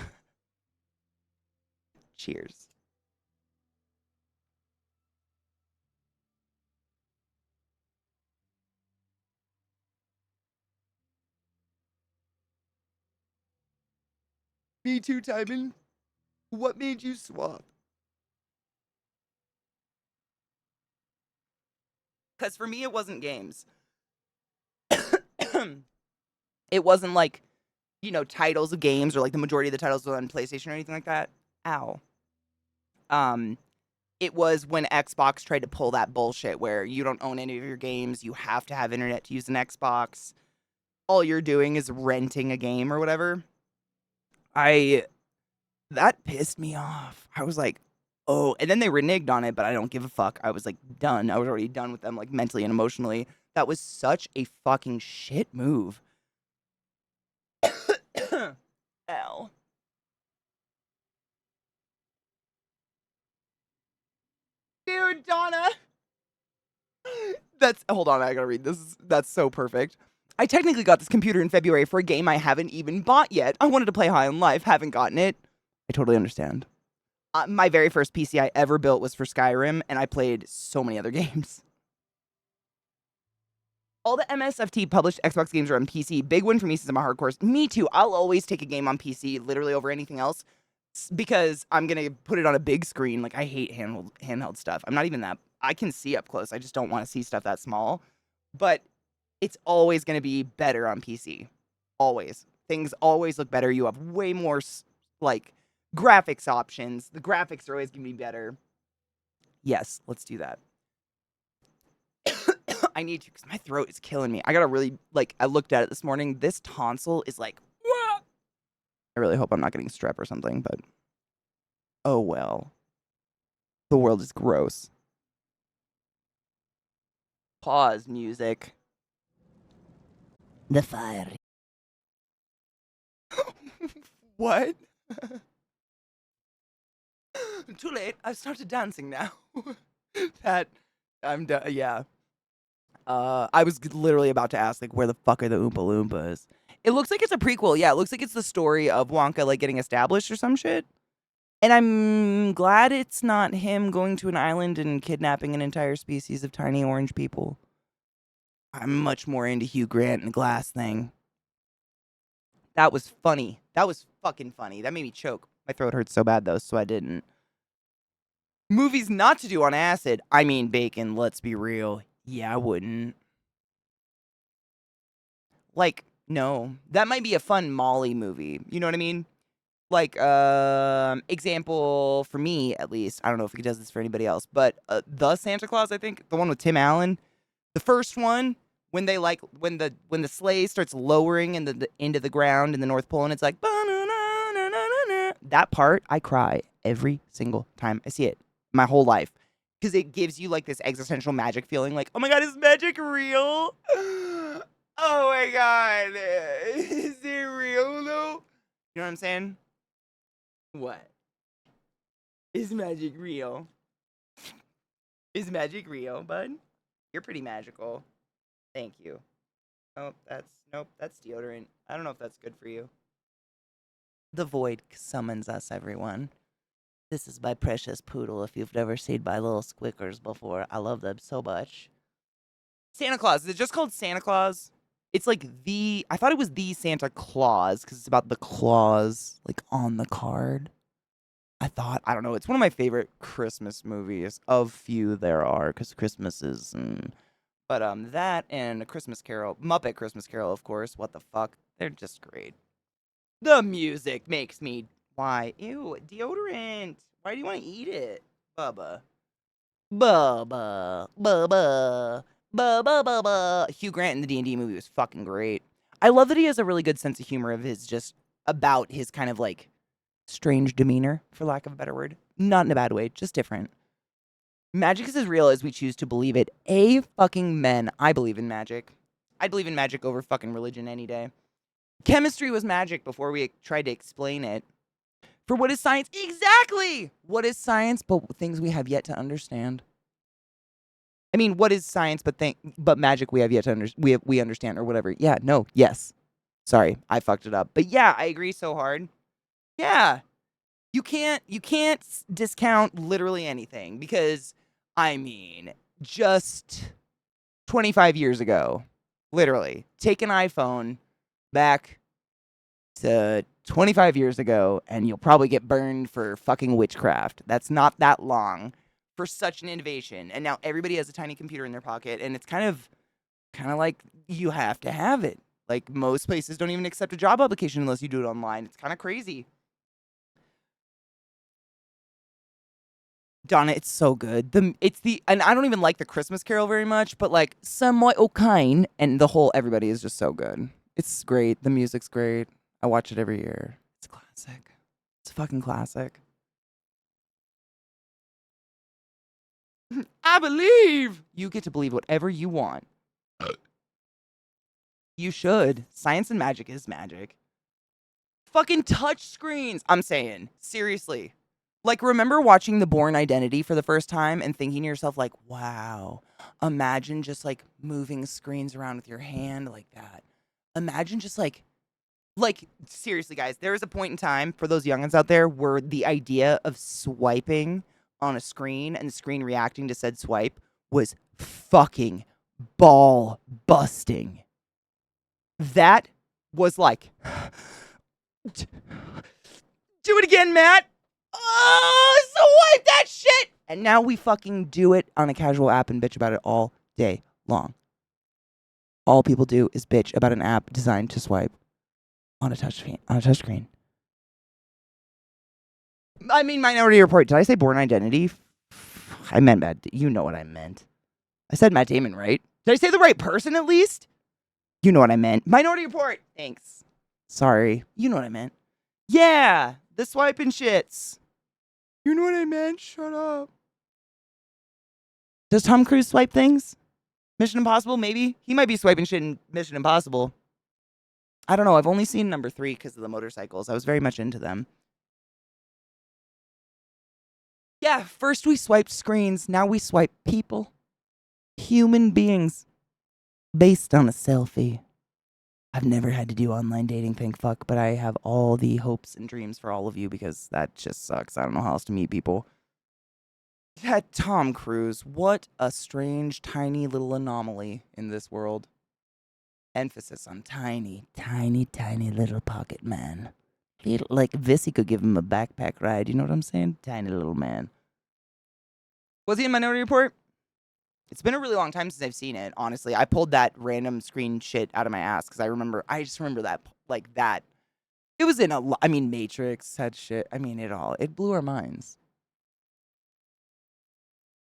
Cheers. Me too, Timon. What made you swap? Because for me, it wasn't games. It wasn't like, titles of games or like the majority of the titles were on PlayStation or anything like that. Ow. Um, it was when Xbox tried to pull that bullshit where you don't own any of your games, you have to have internet to use an Xbox. All you're doing is renting a game or whatever. That pissed me off. I was like, oh, and then they reneged on it, but I don't give a fuck. I was like done. I was already done with them, like mentally and emotionally. That was such a fucking shit move. Ow. Dude, Donna. Hold on, I gotta read this. That's so perfect. I technically got this computer in February for a game I haven't even bought yet. I wanted to play High on Life, haven't gotten it. I totally understand. My very first PC I ever built was for Skyrim, and I played so many other games. All the MSFT published Xbox games are on PC. Big win for me since I'm a hardcore. Me too. I'll always take a game on PC, literally over anything else, because I'm gonna put it on a big screen. Like I hate handheld stuff. I'm not even that. I can see up close. I just don't want to see stuff that small. But it's always gonna be better on PC. Always. Things always look better. You have way more like graphics options. The graphics are always gonna be better. Yes, let's do that. I need to because my throat is killing me. I gotta really, I looked at it this morning. This tonsil is like, whoa! I really hope I'm not getting strep or something, but oh well. The world is gross. Pause music. The fire. What? Too late. I've started dancing now. I'm done. Yeah. I was literally about to ask, where the fuck are the Oompa Loompas? It looks like it's a prequel. Yeah, it looks like it's the story of Wonka, getting established or some shit. And I'm glad it's not him going to an island and kidnapping an entire species of tiny orange people. I'm much more into Hugh Grant and the glass thing. That was funny. That was fucking funny. That made me choke. My throat hurts so bad, though, so I didn't. Movies not to do on acid. I mean, bacon, let's be real. Yeah, I wouldn't. No. That might be a fun Molly movie. You know what I mean? Example for me, at least. I don't know if he does this for anybody else, but The Santa Claus, I think, the one with Tim Allen. The first one, when they when the sleigh starts lowering into the ground in the North Pole, and it's like, that part, I cry every single time I see it. My whole life. Because it gives you this existential magic feeling, oh my god, is magic real? Oh my god. Is it real though? You know what I'm saying? What? Is magic real? Is magic real, bud? You're pretty magical. Thank you. Nope, that's deodorant. I don't know if that's good for you. The void summons us, everyone. This is my precious poodle. If you've never seen my little squickers before, I love them so much. Santa Claus. Is it just called Santa Claus? It's I thought it was the Santa Claus because it's about the claws on the card. I don't know. It's one of my favorite Christmas movies. Of few there are because Christmas is. But that and A Christmas Carol, Muppet Christmas Carol, of course. What the fuck? They're just great. The music makes me. Why? Ew, deodorant. Why do you want to eat it? Bubba. Bubba. Bubba. Bubba. Bubba. Hugh Grant in the D&D movie was fucking great. I love that he has a really good sense of humor of his just about his kind of like strange demeanor, for lack of a better word. Not in a bad way, just different. Magic is as real as we choose to believe it. Fucking men. I believe in magic. I'd believe in magic over fucking religion any day. Chemistry was magic before we tried to explain it. For what is science? Exactly! What is science but things we have yet to understand? I mean, what is science but magic we have yet to we understand or whatever. Yeah, no, yes. Sorry, I fucked it up. But yeah, I agree so hard. Yeah. You can't discount literally anything because I mean, just 25 years ago, literally, take an iPhone back to 25 years ago and you'll probably get burned for fucking witchcraft. That's not that long for such an innovation. And now everybody has a tiny computer in their pocket and it's kind of like you have to have it. Like most places don't even accept a job application unless you do it online. It's kind of crazy. Donna, it's so good. And I don't even like the Christmas Carol very much, but like somewhat kind, and the whole everybody is just so good. It's great. The music's great. I watch it every year. It's a classic. It's a fucking classic. I believe you get to believe whatever you want. You should. Science and magic is magic. Fucking touch screens. I'm saying, seriously. Like, remember watching The Bourne Identity for the first time and thinking to yourself, like, wow, imagine just like moving screens around with your hand like that. Imagine just like, seriously, guys, there was a point in time for those youngins out there where the idea of swiping on a screen and the screen reacting to said swipe was fucking ball busting. That was like, do it again, Matt. Oh, swipe that shit! And now we fucking do it on a casual app and bitch about it all day long. All people do is bitch about an app designed to swipe on a touchscreen. I mean, Minority Report. Did I say Born Identity? I meant Matt. You know what I meant. I said Matt Damon, right? Did I say the right person at least? You know what I meant. Minority Report. Thanks. Sorry. You know what I meant. Yeah, the swiping shits. You know what I meant? Shut up. Does Tom Cruise swipe things? Mission Impossible, maybe? He might be swiping shit in Mission Impossible. I don't know. I've only seen number 3 because of the motorcycles. I was very much into them. Yeah, first we swiped screens. Now we swipe people. Human beings. Based on a selfie. I've never had to do online dating, thank fuck, but I have all the hopes and dreams for all of you because that just sucks. I don't know how else to meet people. That Tom Cruise, what a strange, tiny little anomaly in this world. Emphasis on tiny, tiny, tiny little pocket man. Like Vissy could give him a backpack ride, you know what I'm saying? Tiny little man. Was he in Minority Report? It's been a really long time since I've seen it, honestly. I pulled that random screen shit out of my ass because I just remember that, like that. It was in Matrix had shit. I mean, it blew our minds.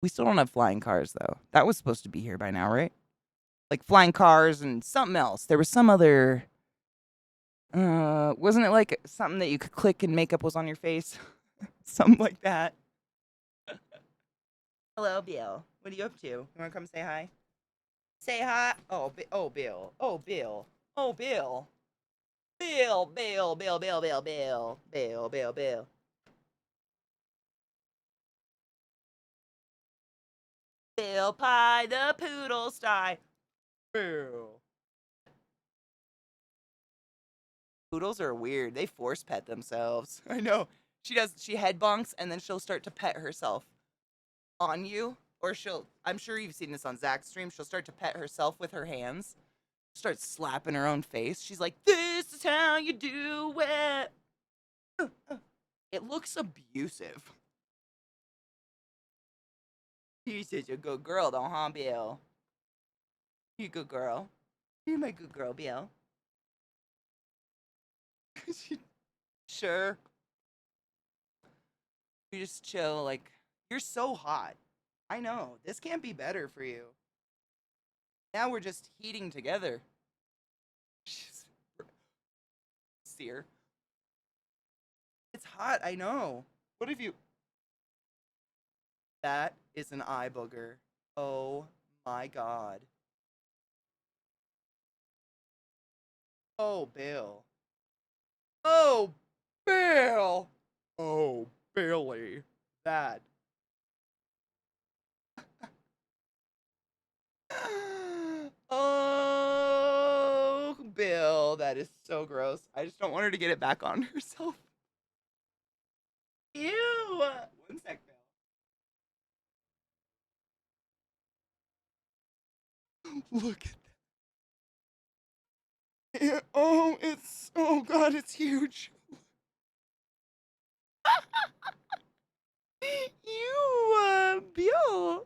We still don't have flying cars, though. That was supposed to be here by now, right? Like flying cars and something else. There was some other, wasn't it like something that you could click and makeup was on your face? Something like that. Hello, Bill. What are you up to? You want to come say hi? Say hi. Oh, Bill. Oh, Bill. Oh, Bill. Bill. Bill Pie the Poodle Sty. Bill. Poodles are weird. They force pet themselves. I know. She head bonks and then she'll start to pet herself on you. Or I'm sure you've seen this on Zach's stream. She'll start to pet herself with her hands. Start slapping her own face. She's like, this is how you do it. It looks abusive. You're such a good girl, though, huh, Bill? You good girl. You're my good girl, Bill. Sure. You just chill, like, you're so hot. I know. This can't be better for you. Now we're just heating together. Sear. That's hot. I know. What if you? That is an eye booger. Oh my god. Oh, Bill. Oh, Bill. Oh, Billy. That. Oh, Bill. That is so gross. I just don't want her to get it back on herself. Ew. One sec, Bill. Look at that. Oh, it's. Oh, God, it's huge. You, Bill.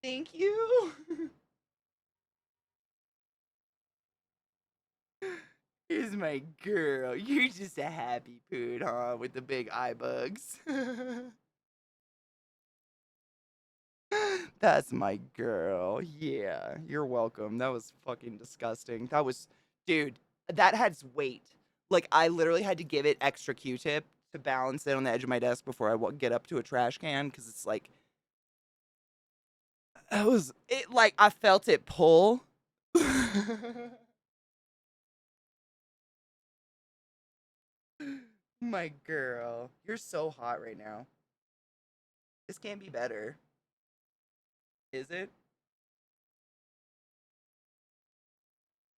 Thank you. Here's my girl. You're just a happy poot, huh? With the big eye bugs. That's my girl. Yeah, you're welcome. That was fucking disgusting. That was, dude, that had weight. Like, I literally had to give it extra Q-tip to balance it on the edge of my desk before I get up to a trash can because it's like, like, I felt it pull. My girl, you're so hot right now. This can't be better. Is it?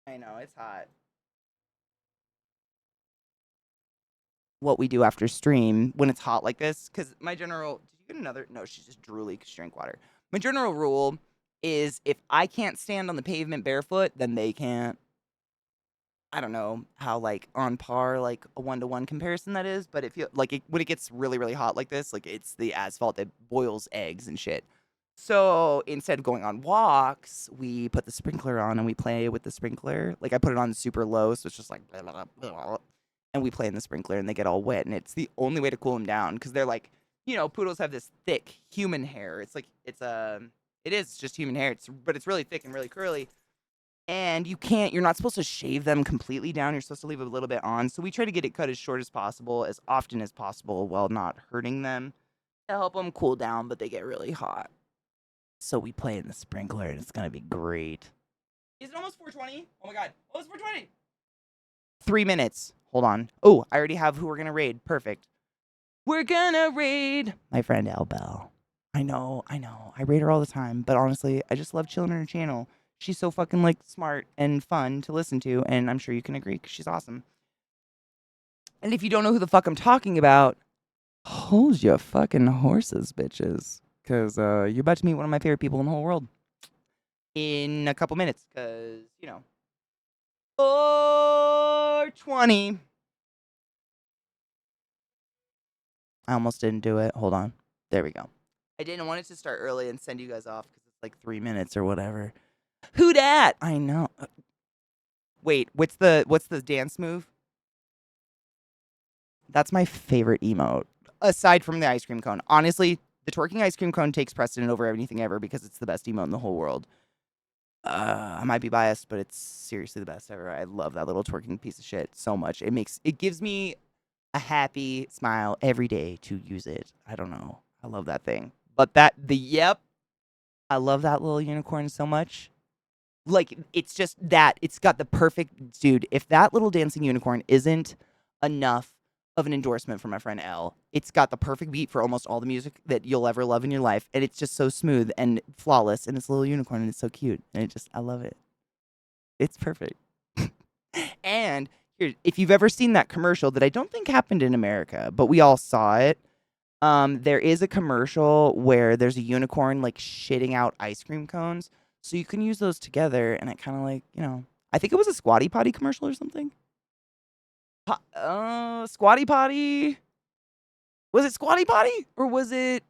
I know, it's hot. What we do after stream when it's hot like this, because my general, did you get another? No, she just drooly because she drank water. My general rule is if I can't stand on the pavement barefoot, then they can't. I don't know how like on par like a 1-to-1 comparison that is, but if you like when it gets really really hot like this, like it's the asphalt that boils eggs and shit. So instead of going on walks, we put the sprinkler on and we play with the sprinkler. Like I put it on super low, so it's just like blah, blah, blah, blah, and we play in the sprinkler and they get all wet, and it's the only way to cool them down because they're like, poodles have this thick human hair. It's like it is just human hair. But it's really thick and really curly. And you're not supposed to shave them completely down. You're supposed to leave a little bit on. So we try to get it cut as short as possible, as often as possible, while not hurting them to help them cool down, but they get really hot. So we play in the sprinkler, and it's going to be great. Is it almost 4:20? Oh, my God. Oh, it's 4:20. 3 minutes. Hold on. Oh, I already have who we're going to raid. Perfect. We're going to raid my friend Elle Bell. I know. I raid her all the time. But honestly, I just love chilling on her channel. She's so fucking, like, smart and fun to listen to, and I'm sure you can agree because she's awesome. And if you don't know who the fuck I'm talking about, hold your fucking horses, bitches. Because you're about to meet one of my favorite people in the whole world in a couple minutes. Because, 4:20. I almost didn't do it. Hold on. There we go. I didn't want it to start early and send you guys off because it's like 3 minutes or whatever. Who dat? I know. Wait, what's the dance move? That's my favorite emote. Aside from the ice cream cone. Honestly, the twerking ice cream cone takes precedent over anything ever because it's the best emote in the whole world. I might be biased, but it's seriously the best ever. I love that little twerking piece of shit so much. It gives me a happy smile every day to use it. I don't know. I love that thing. But I love that little unicorn so much. Like, it's just that. It's got the perfect... Dude, if that little dancing unicorn isn't enough of an endorsement from my friend Elle, it's got the perfect beat for almost all the music that you'll ever love in your life, and it's just so smooth and flawless, and it's a little unicorn, and it's so cute, and I love it. It's perfect. And here, if you've ever seen that commercial that I don't think happened in America, but we all saw it, there is a commercial where there's a unicorn, like, shitting out ice cream cones. So you can use those together, and it kind of like, I think it was a Squatty Potty commercial or something. Squatty Potty. Was it Squatty Potty or was it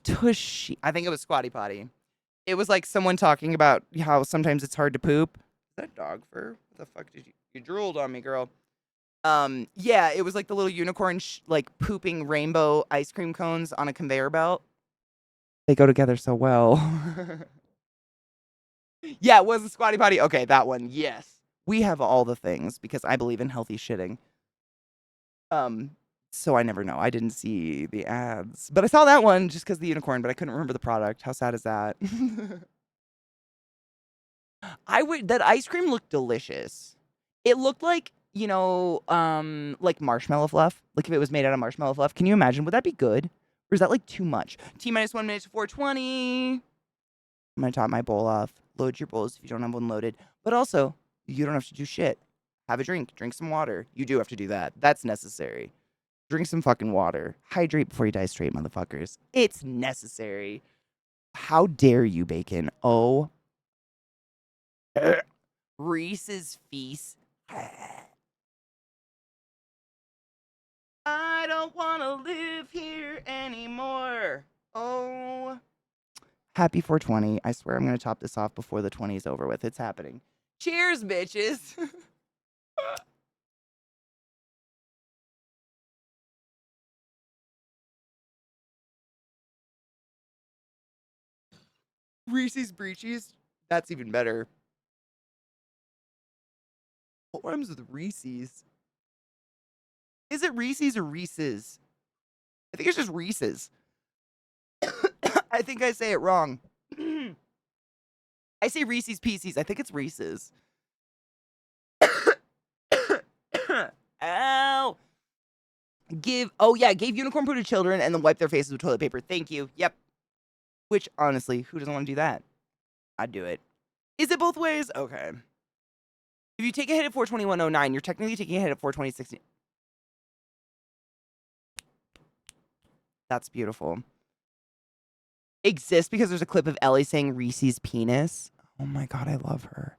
Tushy? I think it was Squatty Potty. It was like someone talking about how sometimes it's hard to poop. Is that dog fur? What the fuck did you drooled on me, girl? Yeah, it was like the little unicorn like pooping rainbow ice cream cones on a conveyor belt. They go together so well. Yeah, it was a Squatty Potty. Okay, that one. Yes. We have all the things because I believe in healthy shitting. So I never know. I didn't see the ads, but I saw that one just because the unicorn, but I couldn't remember the product. How sad is that? That ice cream looked delicious. It looked like, like marshmallow fluff. Like if it was made out of marshmallow fluff. Can you imagine? Would that be good? Or is that like too much? T minus 1 minute to 4:20. I'm gonna top my bowl off. Load your bowls if you don't have one loaded. But also, you don't have to do shit. Have a drink. Drink some water. You do have to do that. That's necessary. Drink some fucking water. Hydrate before you die straight, motherfuckers. It's necessary. How dare you, Bacon? Oh. Reese's Feast. I don't want to live here anymore. Oh. Happy 420. I swear I'm going to top this off before the 20 is over with. It's happening. Cheers, bitches. Reese's Breechies. That's even better. What rhymes with Reese's? Is it Reese's or Reese's? I think it's just Reese's. I think I say it wrong. I say Reese's Pieces. I think it's Reese's. Ow. Gave unicorn poo to children and then wipe their faces with toilet paper. Thank you. Yep. Which, honestly, who doesn't want to do that? I'd do it. Is it both ways? Okay. If you take a hit at 421.09, you're technically taking a hit at 420.16. That's beautiful. Exists because there's a clip of Ellie saying Reese's penis. Oh my God, I love her.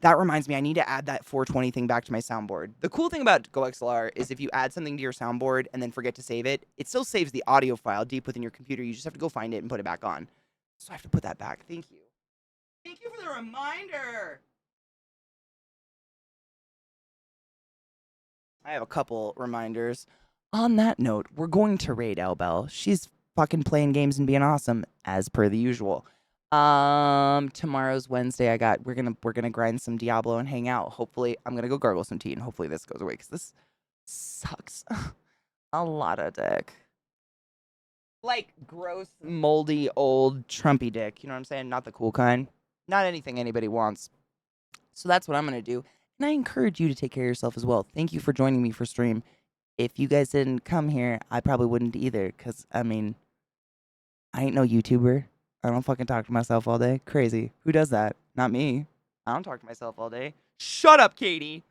That reminds me, I need to add that 420 thing back to my soundboard. The cool thing about GoXLR is if you add something to your soundboard and then forget to save it, it still saves the audio file deep within your computer. You just have to go find it and put it back on. So I have to put that back. Thank you. Thank you for the reminder. I have a couple reminders. On that note, we're going to raid Elbel. She's fucking playing games and being awesome, as per the usual. Tomorrow's Wednesday. We're gonna grind some Diablo and hang out. Hopefully, I'm gonna go gargle some tea and hopefully this goes away because this sucks. A lot of dick. Like gross, moldy, old, Trumpy dick. You know what I'm saying? Not the cool kind. Not anything anybody wants. So that's what I'm gonna do. And I encourage you to take care of yourself as well. Thank you for joining me for stream. If you guys didn't come here, I probably wouldn't either. Because, I mean, I ain't no YouTuber. I don't fucking talk to myself all day. Crazy. Who does that? Not me. I don't talk to myself all day. Shut up, Katie.